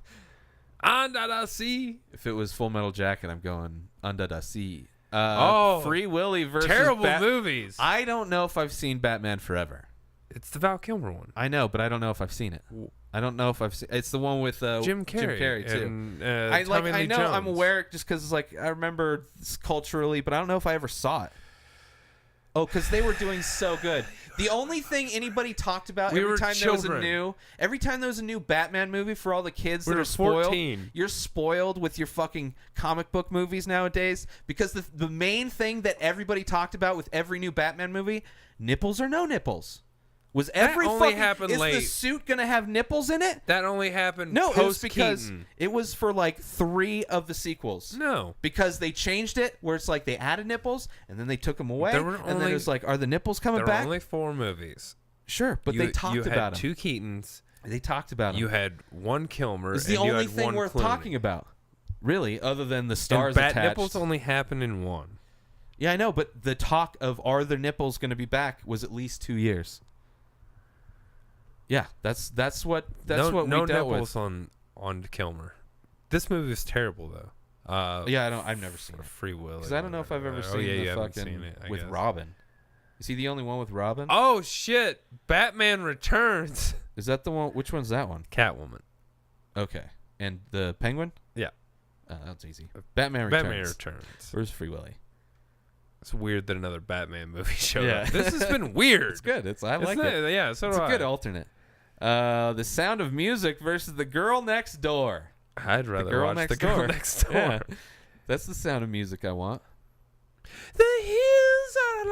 [SPEAKER 2] Under the sea.
[SPEAKER 1] If it was Full Metal Jacket, I'm going Under the Sea. Free Willy versus
[SPEAKER 2] Terrible movies.
[SPEAKER 1] I don't know if I've seen Batman Forever.
[SPEAKER 2] It's the Val Kilmer one.
[SPEAKER 1] I know, but I don't know if I've seen it. I don't know if I've seen. It's the one with
[SPEAKER 2] Jim Carrey
[SPEAKER 1] too.
[SPEAKER 2] And,
[SPEAKER 1] I
[SPEAKER 2] Tommy Lee
[SPEAKER 1] know.
[SPEAKER 2] Jones.
[SPEAKER 1] I'm aware just because like I remember this culturally, but I don't know if I ever saw it. Oh, because they were doing so good. The only thing anybody talked about every time there was a new Batman movie for all the kids that
[SPEAKER 2] were
[SPEAKER 1] are spoiled.
[SPEAKER 2] 14.
[SPEAKER 1] You're spoiled with your fucking comic book movies nowadays because the main thing that everybody talked about with every new Batman movie, nipples or no nipples. Was every
[SPEAKER 2] only
[SPEAKER 1] fucking
[SPEAKER 2] happened
[SPEAKER 1] is
[SPEAKER 2] late.
[SPEAKER 1] the suit gonna have nipples in it?
[SPEAKER 2] That only happened
[SPEAKER 1] No, it was
[SPEAKER 2] post
[SPEAKER 1] because
[SPEAKER 2] Keaton.
[SPEAKER 1] it was for like 3 of the sequels.
[SPEAKER 2] No.
[SPEAKER 1] Because they changed it where it's like they added nipples and then they took them away.
[SPEAKER 2] There were
[SPEAKER 1] And then
[SPEAKER 2] only-
[SPEAKER 1] it was like, are the nipples coming
[SPEAKER 2] There
[SPEAKER 1] back?
[SPEAKER 2] were only 4 movies.
[SPEAKER 1] Sure, but they talked
[SPEAKER 2] you
[SPEAKER 1] about
[SPEAKER 2] had
[SPEAKER 1] them.
[SPEAKER 2] 2 Keatons.
[SPEAKER 1] They talked about them.
[SPEAKER 2] You had 1 Kilmer.
[SPEAKER 1] It's the
[SPEAKER 2] and you
[SPEAKER 1] only
[SPEAKER 2] had
[SPEAKER 1] thing
[SPEAKER 2] 1
[SPEAKER 1] worth
[SPEAKER 2] Clooney.
[SPEAKER 1] talking about, really, other than the
[SPEAKER 2] And
[SPEAKER 1] stars
[SPEAKER 2] bat
[SPEAKER 1] attached.
[SPEAKER 2] nipples only happened in 1.
[SPEAKER 1] Yeah, I know, but the talk of are the nipples going to be back was at least 2 years. Yeah, that's what we
[SPEAKER 2] no
[SPEAKER 1] dealt
[SPEAKER 2] nipples
[SPEAKER 1] with.
[SPEAKER 2] on Kilmer. This movie is terrible though.
[SPEAKER 1] Yeah, I've never seen it.
[SPEAKER 2] Free Willy.
[SPEAKER 1] Because I don't know if I've ever seen
[SPEAKER 2] you
[SPEAKER 1] the
[SPEAKER 2] haven't
[SPEAKER 1] fucking
[SPEAKER 2] seen it, I
[SPEAKER 1] with
[SPEAKER 2] guess.
[SPEAKER 1] Robin. Is he the only one with Robin?
[SPEAKER 2] Oh shit! Batman Returns.
[SPEAKER 1] Is that the one? Which one's that one?
[SPEAKER 2] Catwoman.
[SPEAKER 1] Okay, and the Penguin?
[SPEAKER 2] Yeah.
[SPEAKER 1] That's easy. Batman Returns.
[SPEAKER 2] Batman Returns.
[SPEAKER 1] Where's Free Willy?
[SPEAKER 2] It's weird that another Batman movie showed
[SPEAKER 1] Yeah.
[SPEAKER 2] up. This has been weird.
[SPEAKER 1] It's good. I like
[SPEAKER 2] Isn't
[SPEAKER 1] it.
[SPEAKER 2] Yeah, so
[SPEAKER 1] It's
[SPEAKER 2] do
[SPEAKER 1] a
[SPEAKER 2] I.
[SPEAKER 1] good alternate. The Sound of Music versus The Girl Next Door.
[SPEAKER 2] I'd rather
[SPEAKER 1] Girl
[SPEAKER 2] watch
[SPEAKER 1] Next
[SPEAKER 2] The Girl
[SPEAKER 1] Door.
[SPEAKER 2] Next Door.
[SPEAKER 1] Yeah. That's the Sound of Music I want.
[SPEAKER 2] The hills are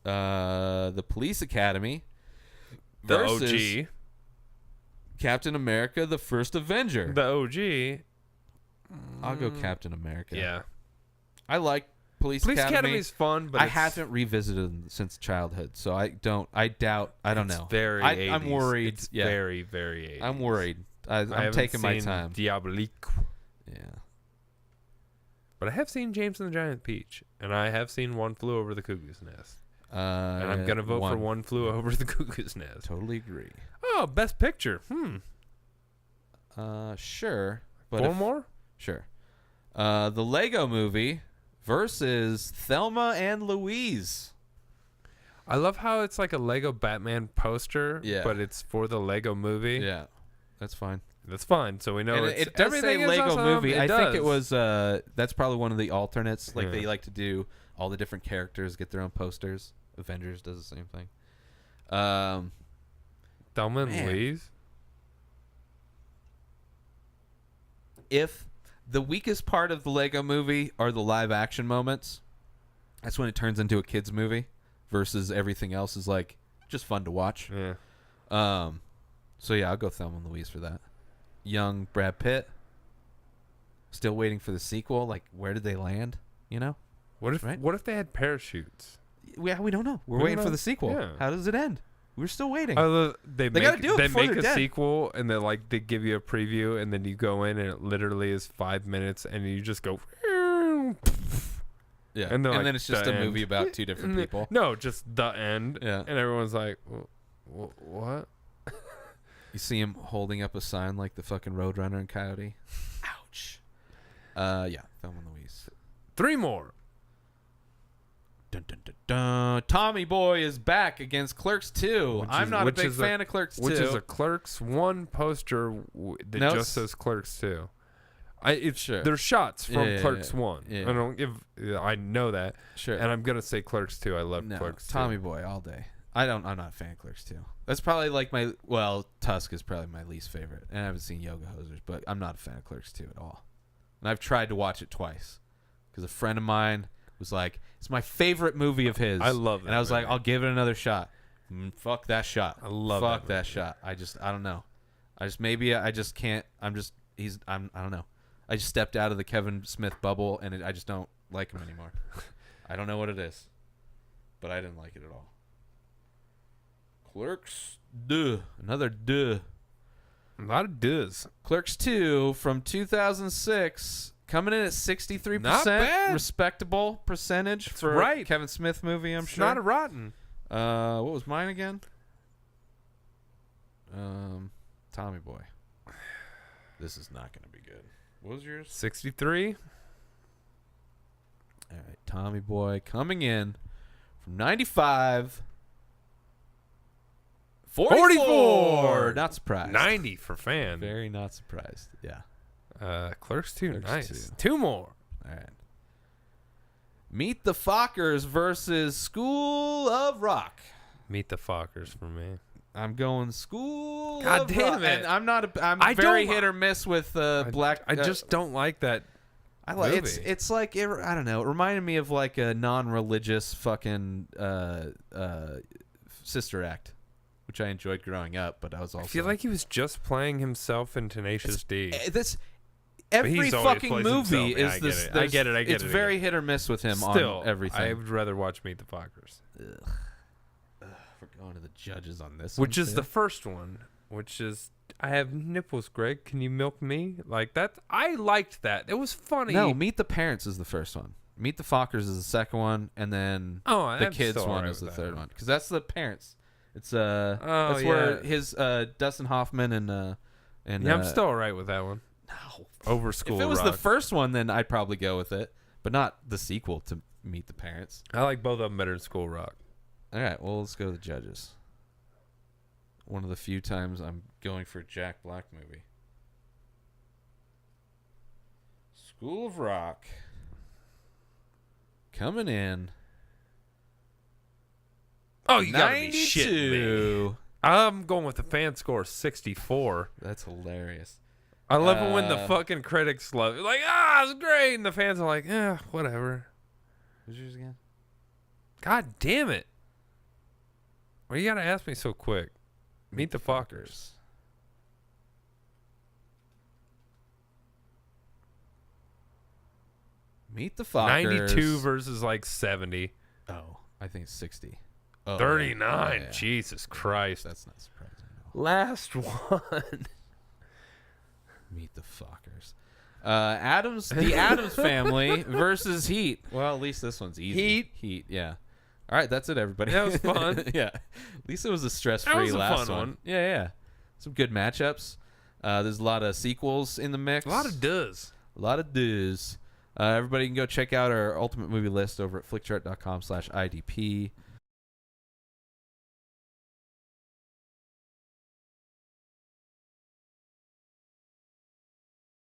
[SPEAKER 2] alive.
[SPEAKER 1] The Police Academy
[SPEAKER 2] The
[SPEAKER 1] versus
[SPEAKER 2] OG.
[SPEAKER 1] Captain America: The First Avenger.
[SPEAKER 2] The OG.
[SPEAKER 1] I'll go Captain America.
[SPEAKER 2] Yeah.
[SPEAKER 1] I like Police
[SPEAKER 2] Police
[SPEAKER 1] Academy.
[SPEAKER 2] Academy's fun, but
[SPEAKER 1] I
[SPEAKER 2] it's
[SPEAKER 1] haven't revisited them since childhood, so I don't know.
[SPEAKER 2] very
[SPEAKER 1] I'm
[SPEAKER 2] 80s.
[SPEAKER 1] worried.
[SPEAKER 2] It's
[SPEAKER 1] Yeah.
[SPEAKER 2] very, very 80s.
[SPEAKER 1] I'm worried. I'm
[SPEAKER 2] haven't
[SPEAKER 1] taking my
[SPEAKER 2] seen
[SPEAKER 1] time.
[SPEAKER 2] Diabolique.
[SPEAKER 1] Yeah.
[SPEAKER 2] But I have seen James and the Giant Peach, and I have seen One Flew Over the Cuckoo's Nest. And I'm going to vote for One Flew Over the Cuckoo's Nest.
[SPEAKER 1] Totally agree.
[SPEAKER 2] Oh, Best Picture.
[SPEAKER 1] Sure. But
[SPEAKER 2] 4 more?
[SPEAKER 1] Sure. The Lego Movie versus Thelma and Louise.
[SPEAKER 2] I love how it's like a Lego Batman poster,
[SPEAKER 1] Yeah.
[SPEAKER 2] but it's for the Lego movie.
[SPEAKER 1] Yeah. That's fine.
[SPEAKER 2] That's fine. So we know
[SPEAKER 1] And
[SPEAKER 2] it's
[SPEAKER 1] it does
[SPEAKER 2] everything
[SPEAKER 1] say
[SPEAKER 2] is
[SPEAKER 1] Lego
[SPEAKER 2] awesome.
[SPEAKER 1] Movie.
[SPEAKER 2] It
[SPEAKER 1] I think it
[SPEAKER 2] does.
[SPEAKER 1] was that's probably one of the alternates. Like
[SPEAKER 2] Yeah.
[SPEAKER 1] they like to do all the different characters get their own posters. Avengers does the same thing.
[SPEAKER 2] Thelma and
[SPEAKER 1] Man.
[SPEAKER 2] Louise.
[SPEAKER 1] If the weakest part of the Lego Movie are the live action moments, that's when it turns into a kids movie versus everything else is like just fun to watch.
[SPEAKER 2] Yeah.
[SPEAKER 1] So yeah, I'll go Thelma and Louise for that. Young Brad Pitt. Still waiting for the sequel. Like, where did they land? You know?
[SPEAKER 2] What if they had parachutes?
[SPEAKER 1] We don't know. We're
[SPEAKER 2] We
[SPEAKER 1] waiting
[SPEAKER 2] don't
[SPEAKER 1] for
[SPEAKER 2] know.
[SPEAKER 1] the sequel.
[SPEAKER 2] Yeah.
[SPEAKER 1] How does it end? We're still waiting.
[SPEAKER 2] They
[SPEAKER 1] gotta do it
[SPEAKER 2] they
[SPEAKER 1] before
[SPEAKER 2] make
[SPEAKER 1] they're
[SPEAKER 2] a
[SPEAKER 1] dead.
[SPEAKER 2] sequel and they give you a preview and then you go in and it literally is 5 minutes and you just go
[SPEAKER 1] yeah.
[SPEAKER 2] and
[SPEAKER 1] And
[SPEAKER 2] like,
[SPEAKER 1] then it's just
[SPEAKER 2] the
[SPEAKER 1] a
[SPEAKER 2] end.
[SPEAKER 1] movie about two different people.
[SPEAKER 2] No, just the end.
[SPEAKER 1] Yeah.
[SPEAKER 2] And everyone's like, what?
[SPEAKER 1] You see him holding up a sign like the fucking Roadrunner and Coyote. Ouch. Yeah. Thelma and Louise.
[SPEAKER 2] 3 more.
[SPEAKER 1] Dun, dun, dun, dun. Tommy Boy is back against Clerks 2. I'm not a big fan of Clerks 2.
[SPEAKER 2] Which is a Clerks 1 poster that
[SPEAKER 1] No,
[SPEAKER 2] just says Clerks 2.
[SPEAKER 1] Sure.
[SPEAKER 2] There's shots from
[SPEAKER 1] Yeah,
[SPEAKER 2] Clerks
[SPEAKER 1] yeah,
[SPEAKER 2] 1.
[SPEAKER 1] yeah.
[SPEAKER 2] I know that.
[SPEAKER 1] Sure.
[SPEAKER 2] And I'm going to say Clerks 2. I love
[SPEAKER 1] No,
[SPEAKER 2] Clerks 2.
[SPEAKER 1] Tommy Boy all day. I'm not a fan of Clerks 2. That's probably like Tusk is probably my least favorite. And I haven't seen Yoga Hosers, but I'm not a fan of Clerks 2 at all. And I've tried to watch it twice because a friend of mine was like, it's my favorite movie of his.
[SPEAKER 2] I love that
[SPEAKER 1] And I was
[SPEAKER 2] movie.
[SPEAKER 1] like, I'll give it another shot. Fuck that shot.
[SPEAKER 2] I love
[SPEAKER 1] Fuck
[SPEAKER 2] that
[SPEAKER 1] that shot. I don't know. I just can't. I don't know. I just stepped out of the Kevin Smith bubble and I just don't like him anymore. I don't know what it is, but I didn't like it at all. Clerks, another duh.
[SPEAKER 2] A lot of does.
[SPEAKER 1] Clerks 2 from 2006, coming in at 63%.
[SPEAKER 2] Not bad.
[SPEAKER 1] Respectable percentage for
[SPEAKER 2] right.
[SPEAKER 1] a Kevin Smith movie, I'm
[SPEAKER 2] It's
[SPEAKER 1] sure.
[SPEAKER 2] not a rotten.
[SPEAKER 1] What was mine again? Tommy Boy. This is not going to be good. What was yours?
[SPEAKER 2] 63.
[SPEAKER 1] All right, Tommy Boy coming in from 95. 44. Not surprised.
[SPEAKER 2] 90 for fan.
[SPEAKER 1] Very not surprised. Yeah.
[SPEAKER 2] Clerks 2.
[SPEAKER 1] Clerks
[SPEAKER 2] Nice.
[SPEAKER 1] 2.
[SPEAKER 2] 2 more.
[SPEAKER 1] All right. Meet the Fockers versus School of Rock.
[SPEAKER 2] Meet the Fockers for me.
[SPEAKER 1] I'm going School
[SPEAKER 2] God
[SPEAKER 1] of
[SPEAKER 2] damn
[SPEAKER 1] Rock.
[SPEAKER 2] it.
[SPEAKER 1] And I'm
[SPEAKER 2] I
[SPEAKER 1] very
[SPEAKER 2] don't-
[SPEAKER 1] hit or miss with Black.
[SPEAKER 2] I just don't like that.
[SPEAKER 1] I like
[SPEAKER 2] movie.
[SPEAKER 1] it's like I don't know. It reminded me of like a non-religious fucking Sister Act, which I enjoyed growing up. But I was also
[SPEAKER 2] I feel like he was just playing himself in Tenacious D.
[SPEAKER 1] Every
[SPEAKER 2] he's always
[SPEAKER 1] fucking
[SPEAKER 2] plays
[SPEAKER 1] movie
[SPEAKER 2] himself. Yeah,
[SPEAKER 1] is
[SPEAKER 2] I get
[SPEAKER 1] this.
[SPEAKER 2] it. I get it. I get
[SPEAKER 1] it's
[SPEAKER 2] it.
[SPEAKER 1] very hit or miss with him
[SPEAKER 2] Still,
[SPEAKER 1] on everything.
[SPEAKER 2] I would rather watch Meet the Fockers.
[SPEAKER 1] We're going to the judges on this,
[SPEAKER 2] Which
[SPEAKER 1] one
[SPEAKER 2] is
[SPEAKER 1] too.
[SPEAKER 2] the first one. Which is, I have nipples, Greg. Can you milk me? Like that. I liked that. It was funny.
[SPEAKER 1] No, Meet the Parents is the first one. Meet the Fockers is the second one, and then the
[SPEAKER 2] I'm
[SPEAKER 1] kids
[SPEAKER 2] still
[SPEAKER 1] one
[SPEAKER 2] alright
[SPEAKER 1] is the
[SPEAKER 2] with
[SPEAKER 1] third
[SPEAKER 2] that.
[SPEAKER 1] one. Because that's the parents. It's that's
[SPEAKER 2] yeah.
[SPEAKER 1] where his Dustin Hoffman and
[SPEAKER 2] Yeah, I'm still alright with that one.
[SPEAKER 1] no.
[SPEAKER 2] Over School
[SPEAKER 1] If it was
[SPEAKER 2] Rock.
[SPEAKER 1] the first one, then I'd probably go with it, but not the sequel to Meet the Parents.
[SPEAKER 2] I like both of them better than School Rock.
[SPEAKER 1] All right, well, let's go to the judges. One of the few times I'm going for a Jack Black movie. School of Rock. Coming in.
[SPEAKER 2] Oh, you gotta be shitting me.
[SPEAKER 1] 92.
[SPEAKER 2] I'm going with the fan score of 64.
[SPEAKER 1] That's hilarious.
[SPEAKER 2] I love it when the fucking critics love it. Like, it's great. And the fans are like, whatever.
[SPEAKER 1] Who's yours again?
[SPEAKER 2] God damn it. Why you gotta ask me so quick? Meet the Fockers.
[SPEAKER 1] Meet the Fockers.
[SPEAKER 2] 92 versus like 70.
[SPEAKER 1] Oh, I think it's 60. Oh,
[SPEAKER 2] 39.
[SPEAKER 1] yeah.
[SPEAKER 2] Jesus Christ.
[SPEAKER 1] That's not surprising at all.
[SPEAKER 2] Last one.
[SPEAKER 1] Meet the Fockers. The Addams Family versus Heat. Well, at least this one's easy. Heat, yeah. All right, that's it, everybody.
[SPEAKER 2] That was fun.
[SPEAKER 1] Yeah. At least it was a
[SPEAKER 2] That
[SPEAKER 1] stress-free
[SPEAKER 2] was a
[SPEAKER 1] last
[SPEAKER 2] fun one.
[SPEAKER 1] Yeah. Some good matchups. There's a lot of sequels in the mix.
[SPEAKER 2] A lot of does.
[SPEAKER 1] A lot of do's. Everybody can go check out our ultimate movie list over at flickchart.com/IDP.